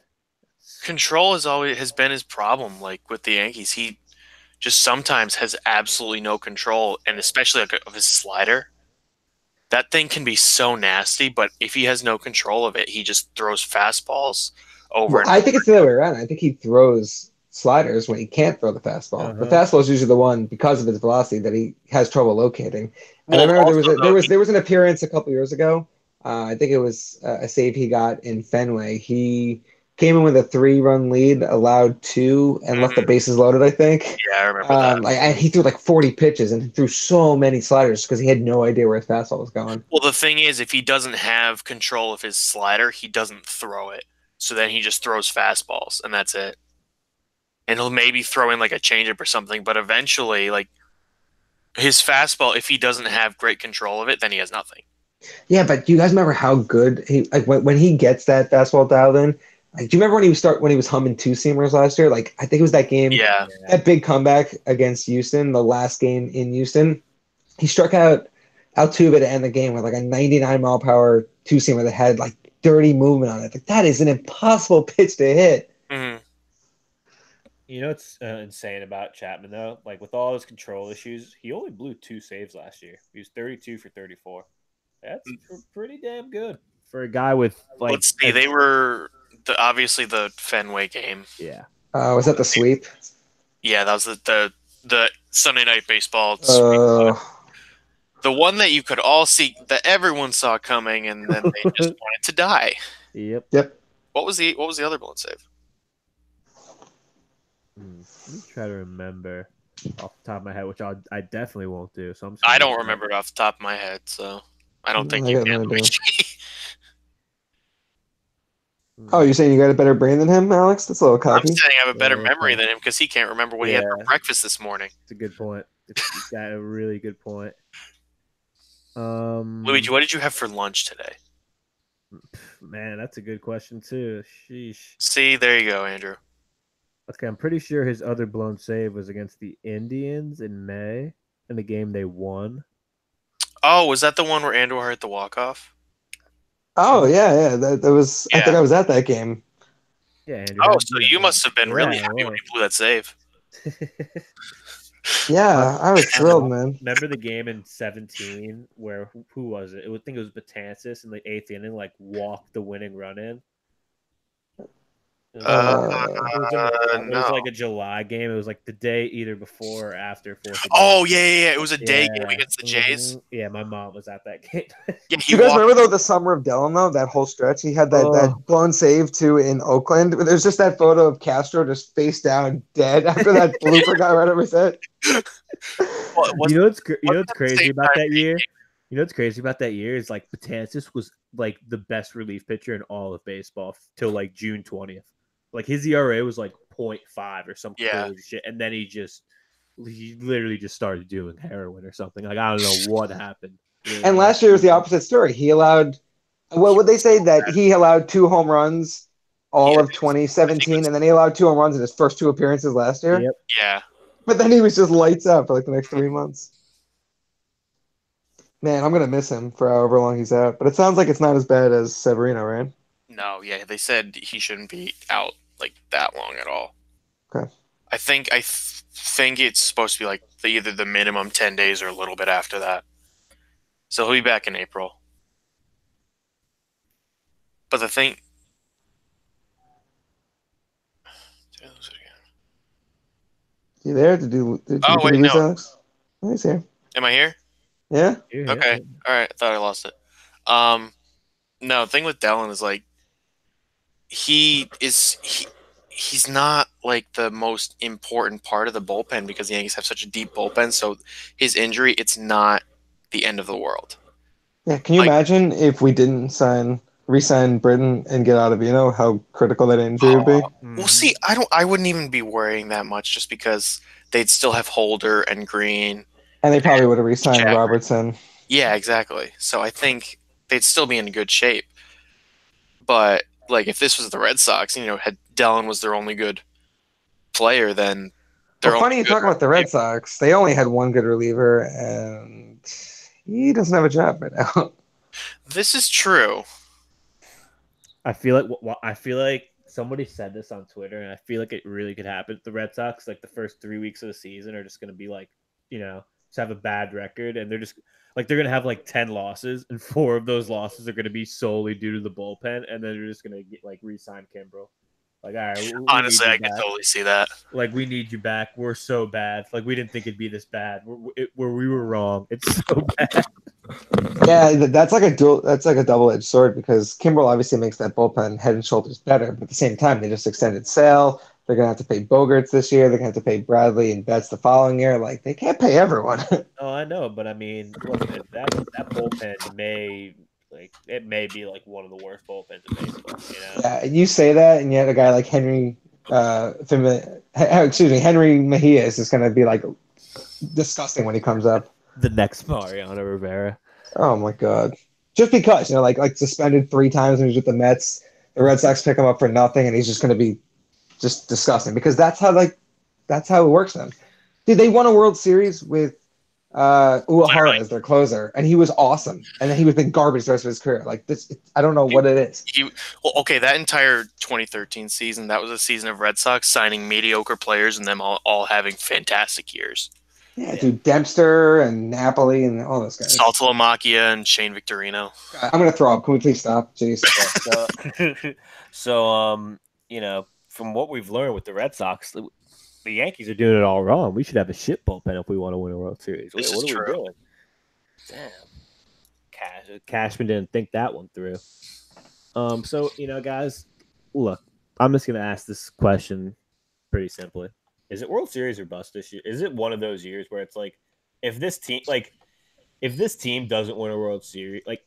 control has been his problem. Like with the Yankees, he just sometimes has absolutely no control, and especially of his slider. That thing can be so nasty, but if he has no control of it, he just throws fastballs over. I think it's the other way around. I think he throws sliders when he can't throw the fastball. The fastball is usually the one, because of its velocity, that he has trouble locating. And I remember there was an appearance a couple years ago. I think it was a save he got in Fenway. He came in with a 3-run lead, allowed 2, and left the bases loaded, I think. Yeah, I remember that. He threw like 40 pitches and threw so many sliders because he had no idea where his fastball was going. Well, the thing is, if he doesn't have control of his slider, he doesn't throw it. So then he just throws fastballs, and that's it. And he'll maybe throw in like a changeup or something, but eventually, like his fastball, if he doesn't have great control of it, then he has nothing. Yeah, but do you guys remember how good when he gets that fastball dialed in? Like, do you remember when he was humming 2-seamers last year? Like, I think it was that game. Yeah. That big comeback against Houston, the last game in Houston. He struck out Altuve to end the game with like a 99-mile-per-hour 2-seamer that had like dirty movement on it. Like, that is an impossible pitch to hit. Mm-hmm. What's insane about Chapman, though? Like, with all his control issues, he only blew 2 saves last year. He was 32 for 34. That's pretty damn good for a guy with like. Let's see. They were obviously the Fenway game. Yeah. Was that the sweep? Yeah, that was the Sunday Night Baseball sweep. The one that you could all see, that everyone saw coming, and then they just wanted to die. Yep. What was the other blown save? Let me try to remember off the top of my head, which I definitely won't do. So I don't remember it off the top of my head, so I don't think you can. Oh, you're saying you got a better brain than him, Alex? That's a little I'm cocky. saying I have a better memory than him because he can't remember what he had for breakfast this morning. It's a good point. It's got a really good point. Luigi, what did you have for lunch today? Man, that's a good question too. Sheesh. See, there you go, Andrew. Okay, I'm pretty sure his other blown save was against the Indians in May in the game they won. Oh, was that the one where Andrew hit the walk-off? Oh, yeah. That was. I think I was at that game. Yeah, Andrew. Oh, so you must have been really happy when he blew that save. Yeah, I was thrilled, man. Remember the game in 2017 where who was it? I think it was Betances in the 8th inning, like walked the winning run in. It was like a July game. It was like the day either before or after 4th. Oh yeah. It was a day game against the Jays. Yeah, my mom was at that game. You guys remember though the summer of Dillon though? That whole stretch, he had that blown save too in Oakland. There's just that photo of Castro just face down dead after that blooper got right over his head. You know what's crazy about that year? You know what's crazy about that year is like Betances was like the best relief pitcher in all of baseball till like June 20th. Like his ERA was like 0.5 or some crazy shit, and then he literally just started doing heroin or something. Like I don't know what happened. And last year was the opposite story. He allowed, what would they say, that he allowed 2 home runs all of 2017, and then he allowed 2 home runs in his first 2 appearances last year. Yep. Yeah. But then he was just lights out for like the next 3 months. Man, I'm gonna miss him for however long he's out. But it sounds like it's not as bad as Severino, right? No, yeah, they said he shouldn't be out like that long at all. Okay. I think it's supposed to be like either the minimum 10 days or a little bit after that. So he'll be back in April. But the thing. You there? Did you wait, no. Alex? Oh, he's here. Am I here? Yeah. Okay. All right. I thought I lost it. No, the thing with Dellin is like he's not like the most important part of the bullpen because the Yankees have such a deep bullpen. So his injury, it's not the end of the world. Yeah. Can you imagine if we didn't re-sign Britton and get Ottavino, how critical that injury would be? Well, see, I wouldn't even be worrying that much just because they'd still have Holder and Green. And they probably would have re-signed Robertson. Yeah, exactly. So I think they'd still be in good shape. But like if this was the Red Sox, had Dellin was their only good player, then funny you talk about the Red Sox. They only had one good reliever, and he doesn't have a job right now. This is true. I feel like somebody said this on Twitter, and I feel like it really could happen. The Red Sox, like the first 3 weeks of the season, are just going to be like, just have a bad record, and they're just like they're going to have like 10 losses, and 4 of those losses are going to be solely due to the bullpen, and then they're just going to get like re-sign Kimbrel. Like, all right. Honestly, I can totally see that. Like, we need you back. We're so bad. Like, we didn't think it'd be this bad. Where we were wrong. It's so bad. Yeah, that's like a double-edged sword because Kimbrel obviously makes that bullpen head and shoulders better, but at the same time, they just extended Sale. They're gonna have to pay Bogarts this year. They're gonna have to pay Bradley and Betts the following year. Like they can't pay everyone. Oh, I know, but I mean, look, that bullpen may be like one of the worst bullpens in baseball. Yeah, you say that, and yet a guy like Henry Mejia is just gonna be like disgusting when he comes up. The next Mariano Rivera. Oh my god! Just because like suspended 3 times when he's with the Mets, the Red Sox pick him up for nothing, and he's just gonna be just disgusting because that's how it works. Then, dude, they won a World Series with Uehara as their closer, and he was awesome. And then he was been garbage the rest of his career. Like this, I don't know what it is. That entire 2013 season, that was a season of Red Sox signing mediocre players and them all having fantastic years. Yeah, dude, Dempster and Napoli and all those guys. Saltalamacchia and Shane Victorino. I'm gonna throw up. Can we please stop? Jeez. So, from what we've learned with the Red Sox, the Yankees are doing it all wrong. We should have a shit bullpen if we want to win a World Series. What are we doing? Damn. Cashman didn't think that one through. So guys, look, I'm just gonna ask this question pretty simply: is it World Series or bust this year? Is it one of those years where it's like, if this team doesn't win a World Series, like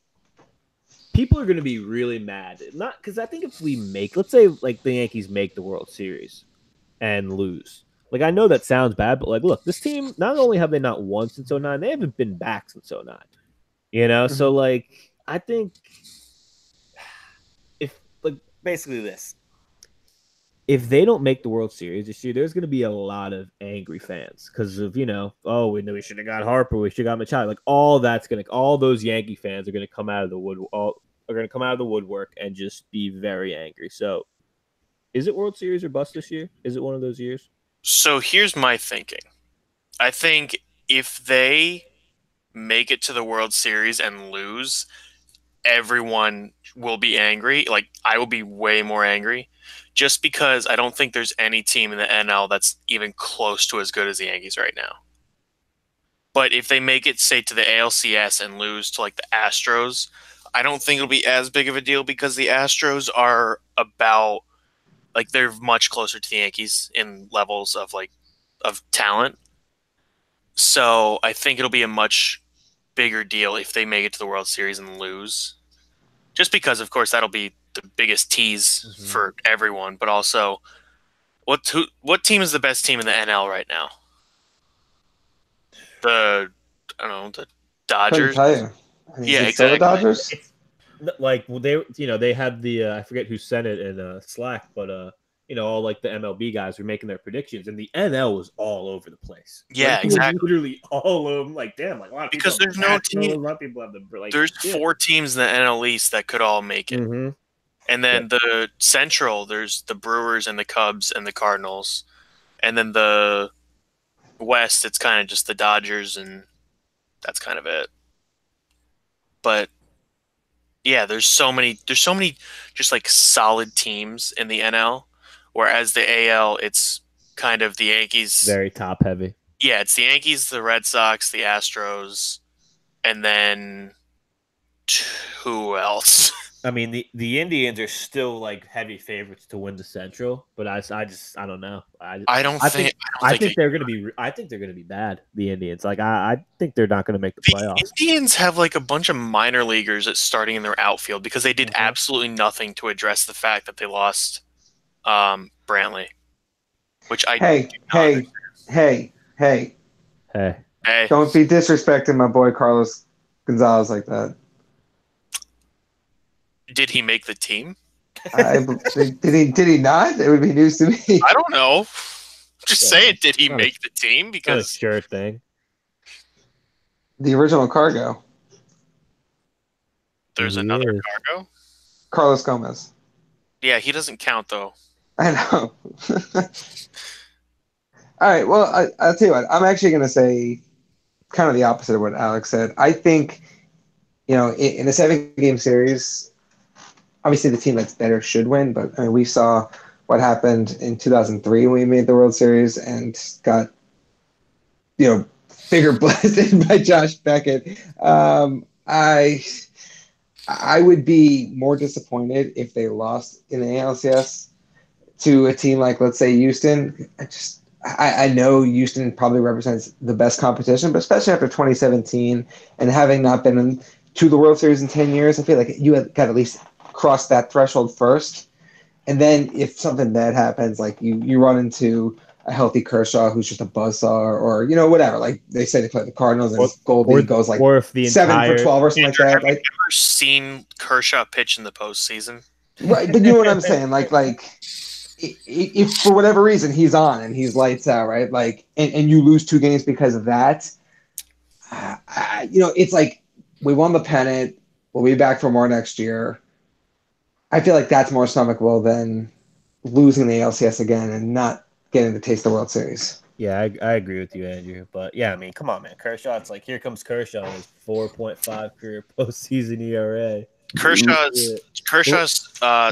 people are gonna be really mad. Not because I think if we let's say like the Yankees make the World Series and lose. Like, I know that sounds bad, but like, look, this team, not only have they not won since 09, they haven't been back since 09. So like, I think if like basically this, if they don't make the World Series this year, there's going to be a lot of angry fans because of oh, we knew we should have got Harper, we should have got Machado. Like all those Yankee fans are going to come out of the woodwork and just be very angry. So, is it World Series or bust this year? Is it one of those years? So here's my thinking. I think if they make it to the World Series and lose, everyone will be angry. Like, I will be way more angry just because I don't think there's any team in the NL that's even close to as good as the Yankees right now. But if they make it, say, to the ALCS and lose to, like, the Astros, I don't think it'll be as big of a deal because the Astros are about... like, they're much closer to the Yankees in levels of talent. So I think it'll be a much bigger deal if they make it to the World Series and lose. Just because, of course, that'll be the biggest tease for everyone. But also, what team is the best team in the NL right now? The Dodgers. Couldn't tell you. Yeah, exactly. The Dodgers. Like they had the I forget who sent it in Slack, but all like the MLB guys were making their predictions, and the NL was all over the place. Yeah, like, exactly. Literally all of them. Like, damn, like a lot of because people there's no team. A lot of people have There's 4 teams in the NL East that could all make it, and then the Central. There's the Brewers and the Cubs and the Cardinals, and then the West. It's kind of just the Dodgers, and that's kind of it. But yeah, there's so many just like solid teams in the NL, whereas the AL, it's kind of the Yankees. Very top heavy. Yeah, it's the Yankees, the Red Sox, the Astros, and then who else? I mean, the Indians are still like heavy favorites to win the Central, but I don't know. I think they're gonna be bad. The Indians, like I think they're not gonna make the playoffs. The Indians have like a bunch of minor leaguers that's starting in their outfield because they did absolutely nothing to address the fact that they lost Brantley, which I hey, don't be disrespecting my boy Carlos Gonzalez like that. Did he make the team? Did he not? It would be news to me. I don't know. Just say it. Did he make the team? Because sure thing. The original Cargo. There's another Cargo? Carlos Gomez. Yeah, he doesn't count though. I know. All right. Well, I'll tell you what. I'm actually going to say kind of the opposite of what Alex said. I think, in a 7-game series, obviously the team that's better should win, but I mean, we saw what happened in 2003 when we made the World Series and got, finger blasted by Josh Beckett. I would be more disappointed if they lost in the ALCS to a team like, let's say, Houston. I know Houston probably represents the best competition, but especially after 2017 and having not been to the World Series in 10 years, I feel like you have got to at least cross that threshold first. And then if something bad happens, like you run into a healthy Kershaw who's just a buzzsaw or whatever. Like they say they play the Cardinals and Goldie goes like or if the 7 for 12 or something like that. Have you ever seen Kershaw pitch in the postseason? Right, but you know what I'm saying? Like if for whatever reason he's on and he's lights out, right? Like and you lose 2 games because of that. It's like we won the pennant. We'll be back for more next year. I feel like that's more stomachable than losing the ALCS again and not getting to taste the World Series. Yeah, I agree with you, Andrew. But yeah, I mean, come on, man. Kershaw, it's like here comes Kershaw with 4.5 career postseason ERA. Kershaw's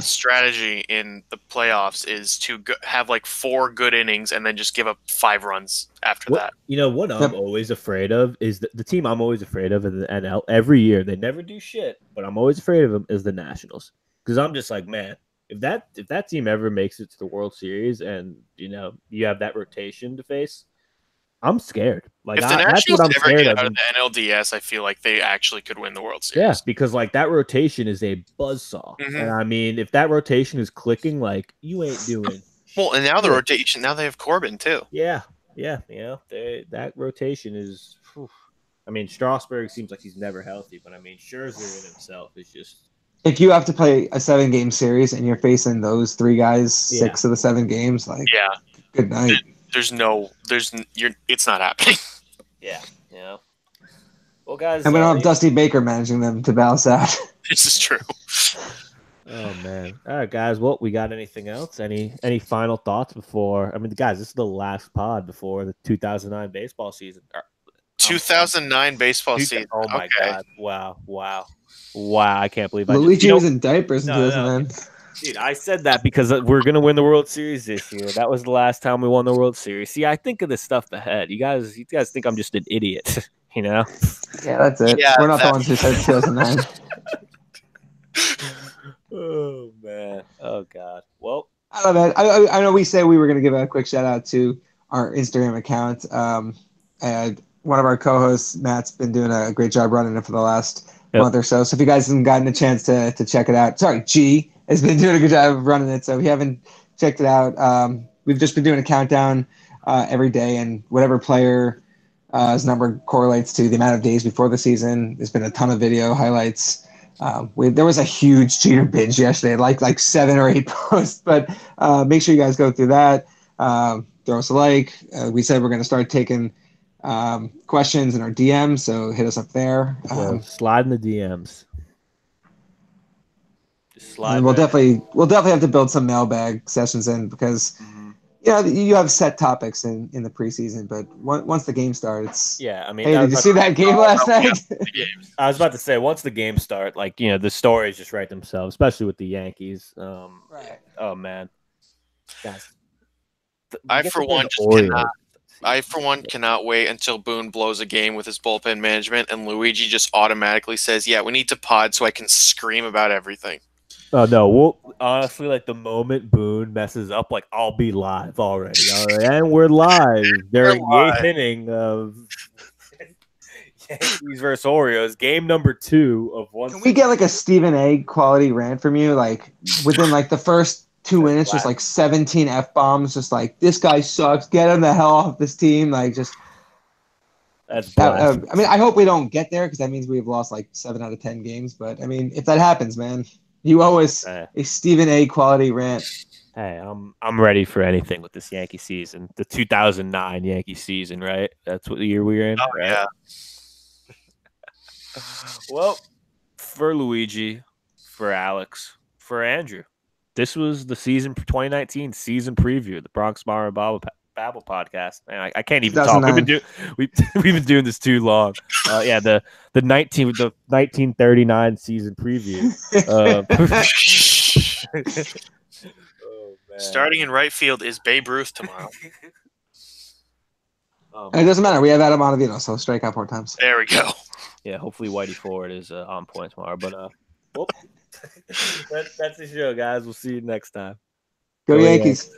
strategy in the playoffs is to have like 4 good innings and then just give up 5 runs after that. You know what I'm always afraid of is the team I'm always afraid of in the NL every year. They never do shit, but I'm always afraid of them is the Nationals, because I'm just like, man, if that team ever makes it to the World Series and you have that rotation to face, I'm scared. Like, if the that's what Nationals I'm ever scared get of. out of the NLDS, I feel like they actually could win the World Series. Yeah, because like that rotation is a buzzsaw, and I mean, if that rotation is clicking, like you ain't doing. Well, and now the rotation. Now they have Corbin too. Yeah. That rotation is. Whew. I mean, Strasburg seems like he's never healthy, but I mean, Scherzer in himself is just. If you have to play a 7-game series and you're facing those 3 guys, 6 of the 7 games, like, good night. It's not happening. Yeah. Well, guys, and we don't have Dusty Baker managing them to balance out. This is true. Oh man! All right, guys. Well, we got anything else? Any final thoughts before? I mean, guys, this is the last pod before the 2009 baseball season. 2009 baseball season. Oh my god! Wow! I can't believe Luigi was in diapers in 2009. Dude, I said that because we're gonna win the World Series this year. That was the last time we won the World Series. See, I think of this stuff ahead. You guys think I'm just an idiot, Yeah, that's it. Yeah, we're not the ones who said 2009. Oh man! Oh god! Well, I don't know, man. I know we said we were going to give a quick shout out to our Instagram account. And one of our co-hosts, Matt's been doing a great job running it for the last month or so. So if you guys haven't gotten a chance to check it out, G has been doing a good job of running it. So if you haven't checked it out, we've just been doing a countdown every day, and whatever player his number correlates to the amount of days before the season. There's been a ton of video highlights. There was a huge Jeter binge yesterday, like 7 or 8 posts. But make sure you guys go through that. Throw us a like. We said we're going to start taking questions in our DMs, so hit us up there. Slide in the DMs. And we'll definitely have to build some mailbag sessions in, because you have set topics in the preseason, but once the game starts, I mean, hey, did you see that game last night? I was about to say, once the games start, like, the stories just write themselves, especially with the Yankees. Right. Oh man, guys, I for one cannot wait until Boone blows a game with his bullpen management and Luigi just automatically says, "Yeah, we need to pod so I can scream about everything." Oh no! Well, honestly, like the moment Boone messes up, like I'll be live already. All right, and we're live during the 8th inning of Yankees versus Orioles, game number 2 of one. Can we get like a Stephen A. quality rant from you, like within like the first 2 minutes, just like 17 F-bombs, just like, this guy sucks, get him the hell off this team, like just. That's I mean, I hope we don't get there, because that means we've lost like 7 out of 10 games. But I mean, if that happens, man. You owe us a Stephen A. quality rant. Hey, I'm ready for anything with this Yankee season. The 2009 Yankee season, right? That's what the year we were in. Oh, right? yeah. Well, for Luigi, for Alex, for Andrew, this was the season 2019 season preview of the Bronx Bar and Babble podcast. Man, I can't even talk. We've been doing this too long. The 1939 season preview. Oh, starting in right field is Babe Ruth tomorrow. It doesn't matter. We have Adam Ottavino, so strike out 4 times. There we go. Yeah, hopefully Whitey Ford is on point tomorrow. But that's the show, guys. We'll see you next time. Go Yankees.